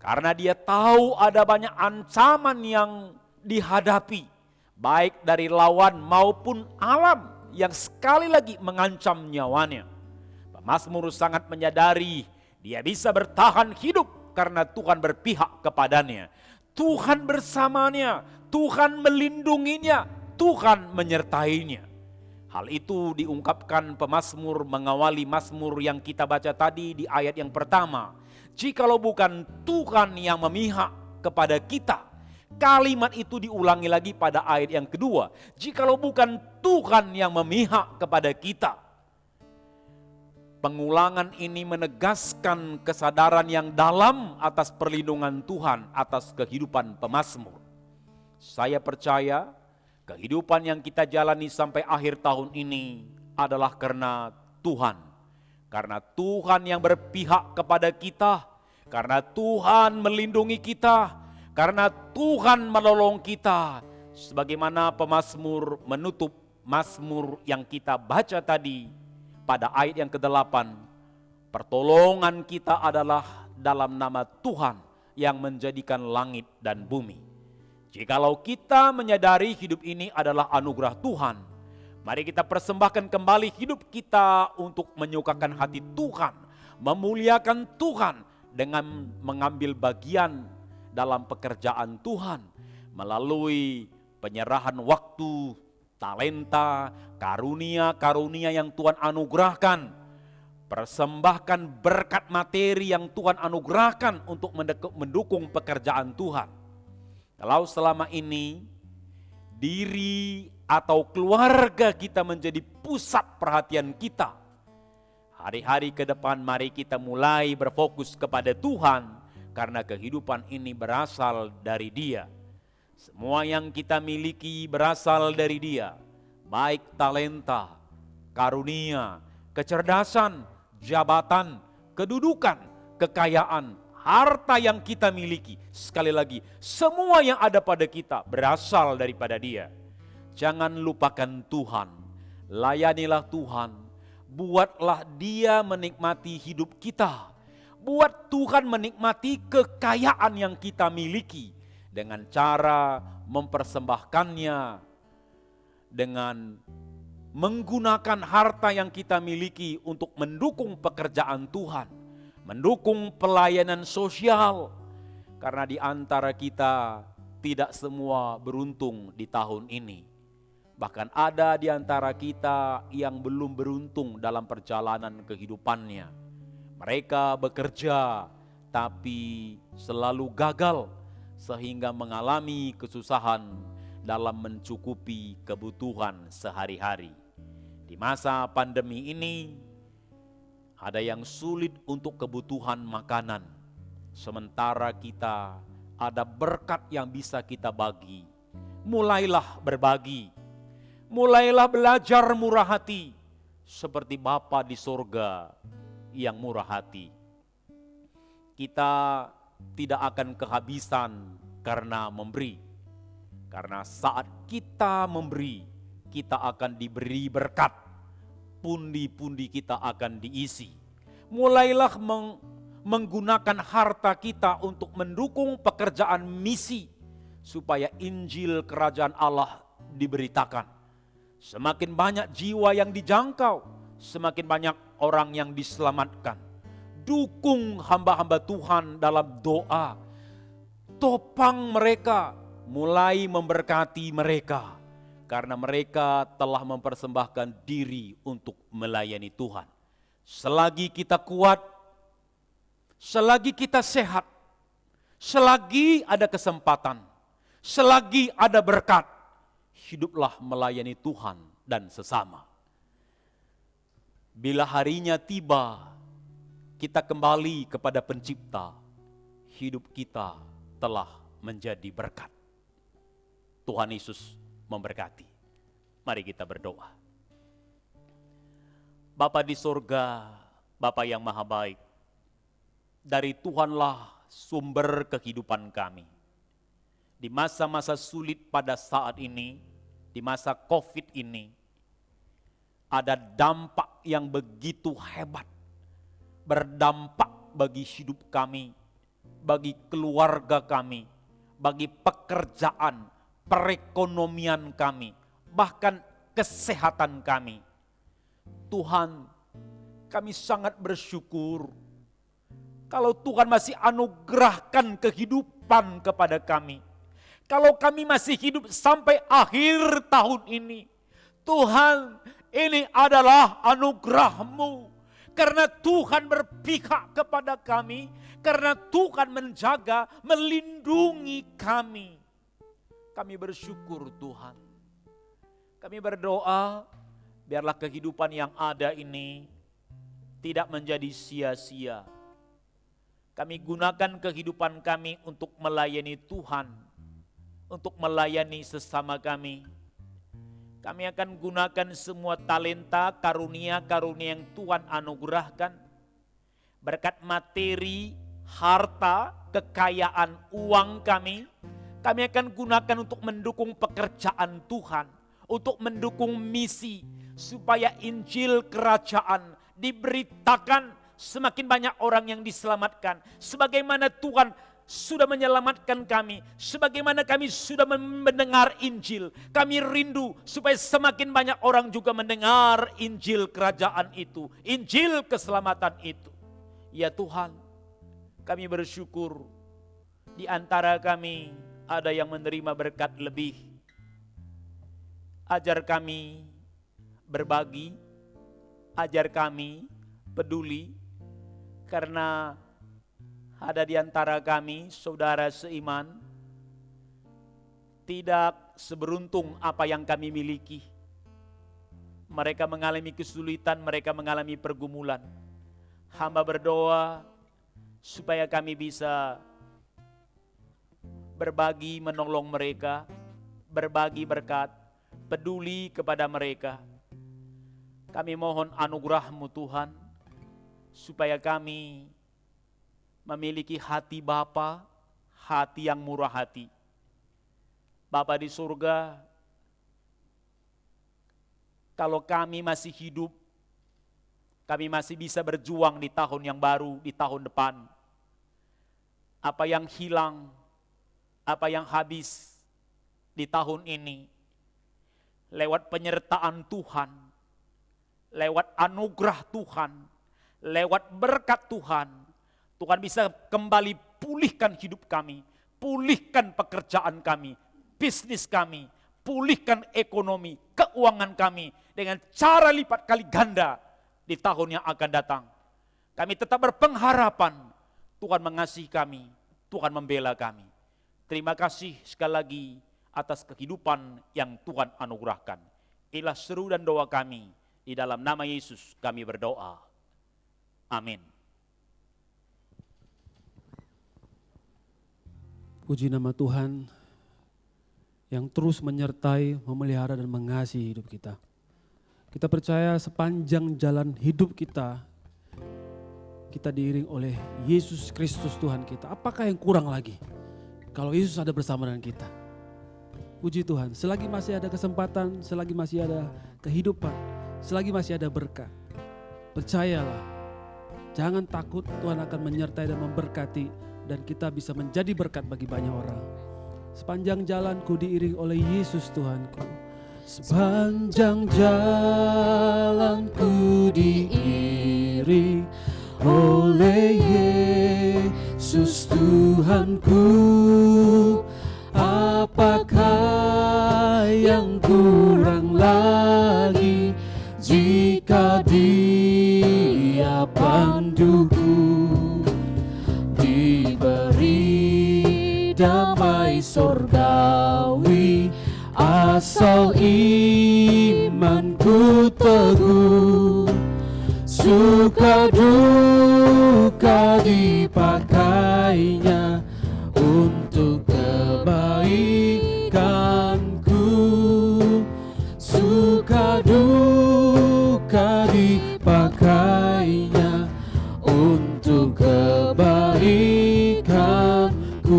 [SPEAKER 5] Karena dia tahu ada banyak ancaman yang dihadapi, baik dari lawan maupun alam yang sekali lagi mengancam nyawanya. Pemazmur sangat menyadari dia bisa bertahan hidup karena Tuhan berpihak kepadanya. Tuhan bersamanya, Tuhan melindunginya, Tuhan menyertainya. Hal itu diungkapkan pemazmur mengawali mazmur yang kita baca tadi di ayat yang pertama. Jikalau bukan Tuhan yang memihak kepada kita. Kalimat itu diulangi lagi pada ayat yang kedua. Jikalau bukan Tuhan yang memihak kepada kita. Pengulangan ini menegaskan kesadaran yang dalam atas perlindungan Tuhan atas kehidupan pemazmur. Saya percaya kehidupan yang kita jalani sampai akhir tahun ini adalah karena Tuhan. Karena Tuhan yang berpihak kepada kita, karena Tuhan melindungi kita, karena Tuhan menolong kita. Sebagaimana pemazmur menutup mazmur yang kita baca tadi pada ayat yang ke-8. Pertolongan kita adalah dalam nama Tuhan yang menjadikan langit dan bumi. Jikalau kita menyadari hidup ini adalah anugerah Tuhan, mari kita persembahkan kembali hidup kita untuk menyukakan hati Tuhan, memuliakan Tuhan dengan mengambil bagian dalam pekerjaan Tuhan melalui penyerahan waktu, talenta, karunia-karunia yang Tuhan anugerahkan. Persembahkan berkat materi yang Tuhan anugerahkan untuk mendukung pekerjaan Tuhan. Kalau selama ini diri atau keluarga kita menjadi pusat perhatian kita, hari-hari ke depan mari kita mulai berfokus kepada Tuhan, karena kehidupan ini berasal dari Dia. Semua yang kita miliki berasal dari Dia, baik talenta, karunia, kecerdasan, jabatan, kedudukan, kekayaan, harta yang kita miliki. Sekali lagi, semua yang ada pada kita berasal daripada Dia. Jangan lupakan Tuhan, layanilah Tuhan, buatlah Dia menikmati hidup kita. Buat Tuhan menikmati kekayaan yang kita miliki dengan cara mempersembahkannya, dengan menggunakan harta yang kita miliki untuk mendukung pekerjaan Tuhan, mendukung pelayanan sosial. Karena di antara kita tidak semua beruntung di tahun ini. Bahkan ada di antara kita yang belum beruntung dalam perjalanan kehidupannya. Mereka bekerja tapi selalu gagal sehingga mengalami kesusahan dalam mencukupi kebutuhan sehari-hari. Di masa pandemi ini ada yang sulit untuk kebutuhan makanan, sementara kita ada berkat yang bisa kita bagi. Mulailah berbagi, mulailah belajar murah hati seperti Bapa di sorga yang murah hati. Kita tidak akan kehabisan karena memberi. Karena saat kita memberi, kita akan diberi berkat. Pundi-pundi kita akan diisi. Mulailah menggunakan harta kita untuk mendukung pekerjaan misi supaya Injil Kerajaan Allah diberitakan. Semakin banyak jiwa yang dijangkau, semakin banyak orang yang diselamatkan. Dukung hamba-hamba Tuhan dalam doa. Topang mereka, mulai memberkati mereka. Karena mereka telah mempersembahkan diri untuk melayani Tuhan. Selagi kita kuat, selagi kita sehat, selagi ada kesempatan, selagi ada berkat, hiduplah melayani Tuhan dan sesama. Bila harinya tiba, kita kembali kepada Pencipta, hidup kita telah menjadi berkat. Tuhan Yesus memberkati. Mari kita berdoa. Bapa di surga, Bapa yang maha baik, dari Tuhanlah sumber kehidupan kami. Di masa-masa sulit pada saat ini, di masa COVID ini, ada dampak yang begitu hebat, berdampak bagi hidup kami, bagi keluarga kami, bagi pekerjaan, perekonomian kami, bahkan kesehatan kami. Tuhan, kami sangat bersyukur kalau Tuhan masih anugerahkan kehidupan kepada kami. Kalau kami masih hidup sampai akhir tahun ini, Tuhan, ini adalah anugerah-Mu. Karena Tuhan berpihak kepada kami, karena Tuhan menjaga, melindungi kami. Kami bersyukur Tuhan. Kami berdoa, biarlah kehidupan yang ada ini tidak menjadi sia-sia. Kami gunakan kehidupan kami untuk melayani Tuhan, untuk melayani sesama kami. Kami akan gunakan semua talenta, karunia-karunia yang Tuhan anugerahkan. Berkat materi, harta, kekayaan, uang kami akan gunakan untuk mendukung pekerjaan Tuhan, untuk mendukung misi, supaya Injil Kerajaan diberitakan, semakin banyak orang yang diselamatkan. Sebagaimana Tuhan sudah menyelamatkan kami, sebagaimana kami sudah mendengar Injil, kami rindu supaya semakin banyak orang juga mendengar Injil Kerajaan itu, Injil keselamatan itu. Ya Tuhan, kami bersyukur di antara kami ada yang menerima berkat lebih. Ajar kami berbagi, ajar kami peduli, karena ada di antara kami saudara seiman tidak seberuntung apa yang kami miliki. Mereka mengalami kesulitan, mereka mengalami pergumulan. Hamba berdoa supaya kami bisa berbagi, menolong mereka, berbagi berkat, peduli kepada mereka. Kami mohon anugerah-Mu Tuhan, supaya kami memiliki hati Bapa, hati yang murah hati. Bapa di surga, kalau kami masih hidup, kami masih bisa berjuang di tahun yang baru, di tahun depan. Apa yang hilang, apa yang habis di tahun ini, lewat penyertaan Tuhan, lewat anugerah Tuhan, lewat berkat Tuhan, Tuhan bisa kembali pulihkan hidup kami, pulihkan pekerjaan kami, bisnis kami, pulihkan ekonomi, keuangan kami dengan cara lipat kali ganda di tahun yang akan datang. Kami tetap berpengharapan Tuhan mengasihi kami, Tuhan membela kami. Terima kasih sekali lagi atas kehidupan yang Tuhan anugerahkan. Inilah seru dan doa kami, di dalam nama Yesus kami berdoa. Amin.
[SPEAKER 2] Puji nama Tuhan yang terus menyertai, memelihara dan mengasihi hidup kita. Kita percaya sepanjang jalan hidup kita, kita diiring oleh Yesus Kristus Tuhan kita. Apakah yang kurang lagi kalau Yesus ada bersama dengan kita? Puji Tuhan, selagi masih ada kesempatan, selagi masih ada kehidupan, selagi masih ada berkat, percayalah, jangan takut, Tuhan akan menyertai dan memberkati, dan kita bisa menjadi berkat bagi banyak orang. Sepanjang jalanku diiring oleh Yesus Tuhanku. Sepanjang jalanku diiring oleh Yesus Tuhanku. Apakah yang kurang lagi jika Dia panduku? Diberi damai sorgawi asal imanku teguh. Suka duka dipakainya untuk kebaikanku. Suka duka dipakainya untuk kebaikanku.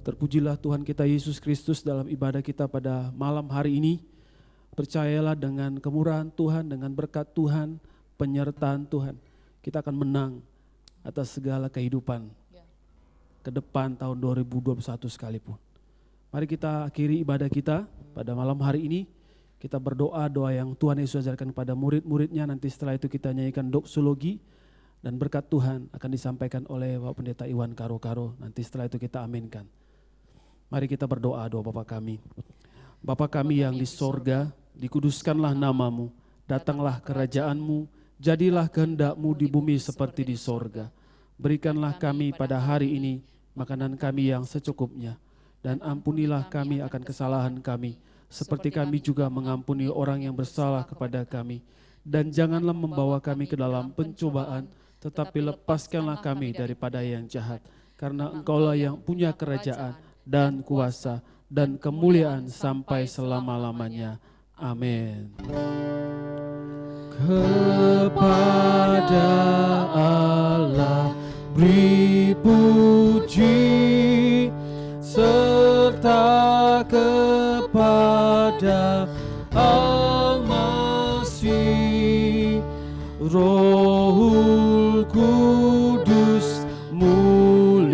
[SPEAKER 2] Terpujilah Tuhan kita Yesus Kristus dalam ibadah kita pada malam hari ini. Percayalah dengan kemurahan Tuhan, dengan berkat Tuhan, penyertaan Tuhan, kita akan menang atas segala kehidupan ke depan tahun 2021 sekalipun. Mari kita akhiri ibadah kita pada malam hari ini. Kita berdoa doa yang Tuhan Yesus ajarkan kepada murid-muridnya. Nanti setelah itu kita nyanyikan doksologi dan berkat Tuhan akan disampaikan oleh Bapak Pendeta Iwan Karo-Karo. Nanti setelah itu kita aminkan. Mari kita berdoa doa Bapa kami. Bapa kami yang di sorga, dikuduskanlah namamu, datanglah kerajaan-Mu, jadilah kehendak-Mu di bumi seperti di sorga. Berikanlah kami pada hari ini makanan kami yang secukupnya, dan ampunilah kami akan kesalahan kami, seperti kami juga mengampuni orang yang bersalah kepada kami. Dan janganlah membawa kami ke dalam pencobaan, tetapi lepaskanlah kami daripada yang jahat, karena Engkaulah yang punya kerajaan dan kuasa dan kemuliaan sampai selama-lamanya. Amin. Kepada Allah beri puji, serta kepada Al-Masih, Rohul Kudus muliakan,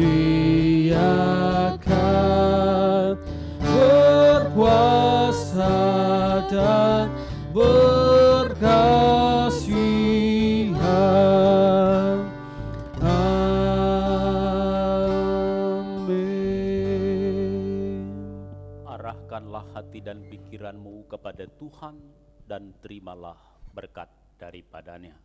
[SPEAKER 2] berkuasa dan berkasihan. Amin.
[SPEAKER 5] Arahkanlah hati dan pikiranmu kepada Tuhan dan terimalah berkat daripadanya.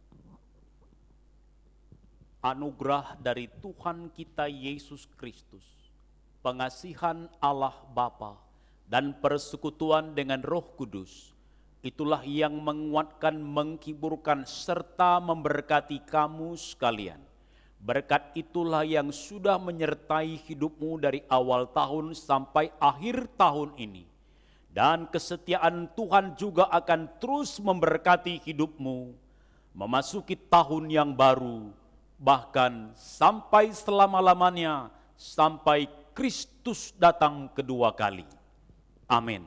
[SPEAKER 5] Anugerah dari Tuhan kita Yesus Kristus, pengasihan Allah Bapa, dan persekutuan dengan Roh Kudus, itulah yang menguatkan, menghiburkan, serta memberkati kamu sekalian. Berkat itulah yang sudah menyertai hidupmu dari awal tahun sampai akhir tahun ini. Dan kesetiaan Tuhan juga akan terus memberkati hidupmu, memasuki tahun yang baru, bahkan sampai selama-lamanya, sampai Kristus datang kedua kali. Amin.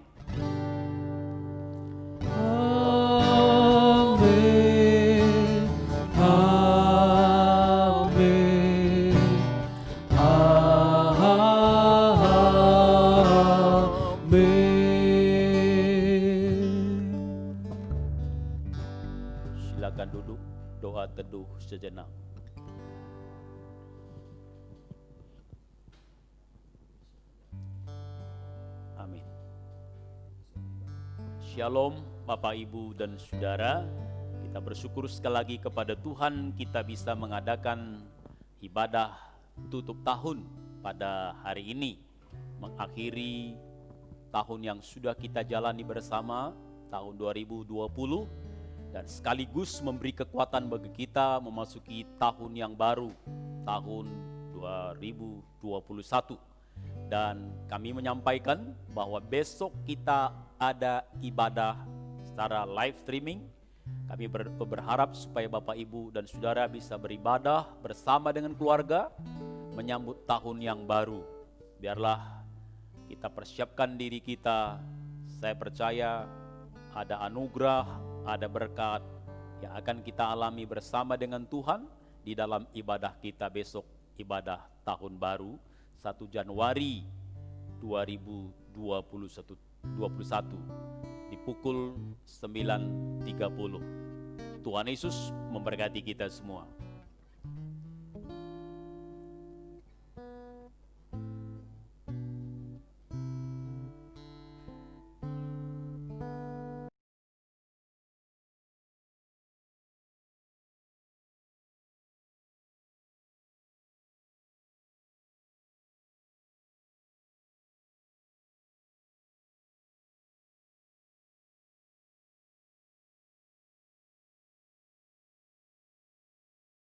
[SPEAKER 2] Amin. Amin. Amin.
[SPEAKER 5] Silakan duduk, doa teduh sejenak. Amin. Shalom Bapak, Ibu, dan Saudara. Kita bersyukur sekali lagi kepada Tuhan kita bisa mengadakan ibadah tutup tahun pada hari ini, mengakhiri tahun yang sudah kita jalani bersama, tahun 2020, dan sekaligus memberi kekuatan bagi kita memasuki tahun yang baru, tahun 2021. Dan kami menyampaikan bahwa besok kita ada ibadah secara live streaming. Kami berharap supaya Bapak, Ibu, dan Saudara bisa beribadah bersama dengan keluarga menyambut tahun yang baru. Biarlah kita persiapkan diri kita. Saya percaya ada anugerah, ada berkat yang akan kita alami bersama dengan Tuhan di dalam ibadah kita besok, ibadah tahun baru 1 Januari 2021. di pukul 9.30. Tuhan Yesus memberkati kita semua.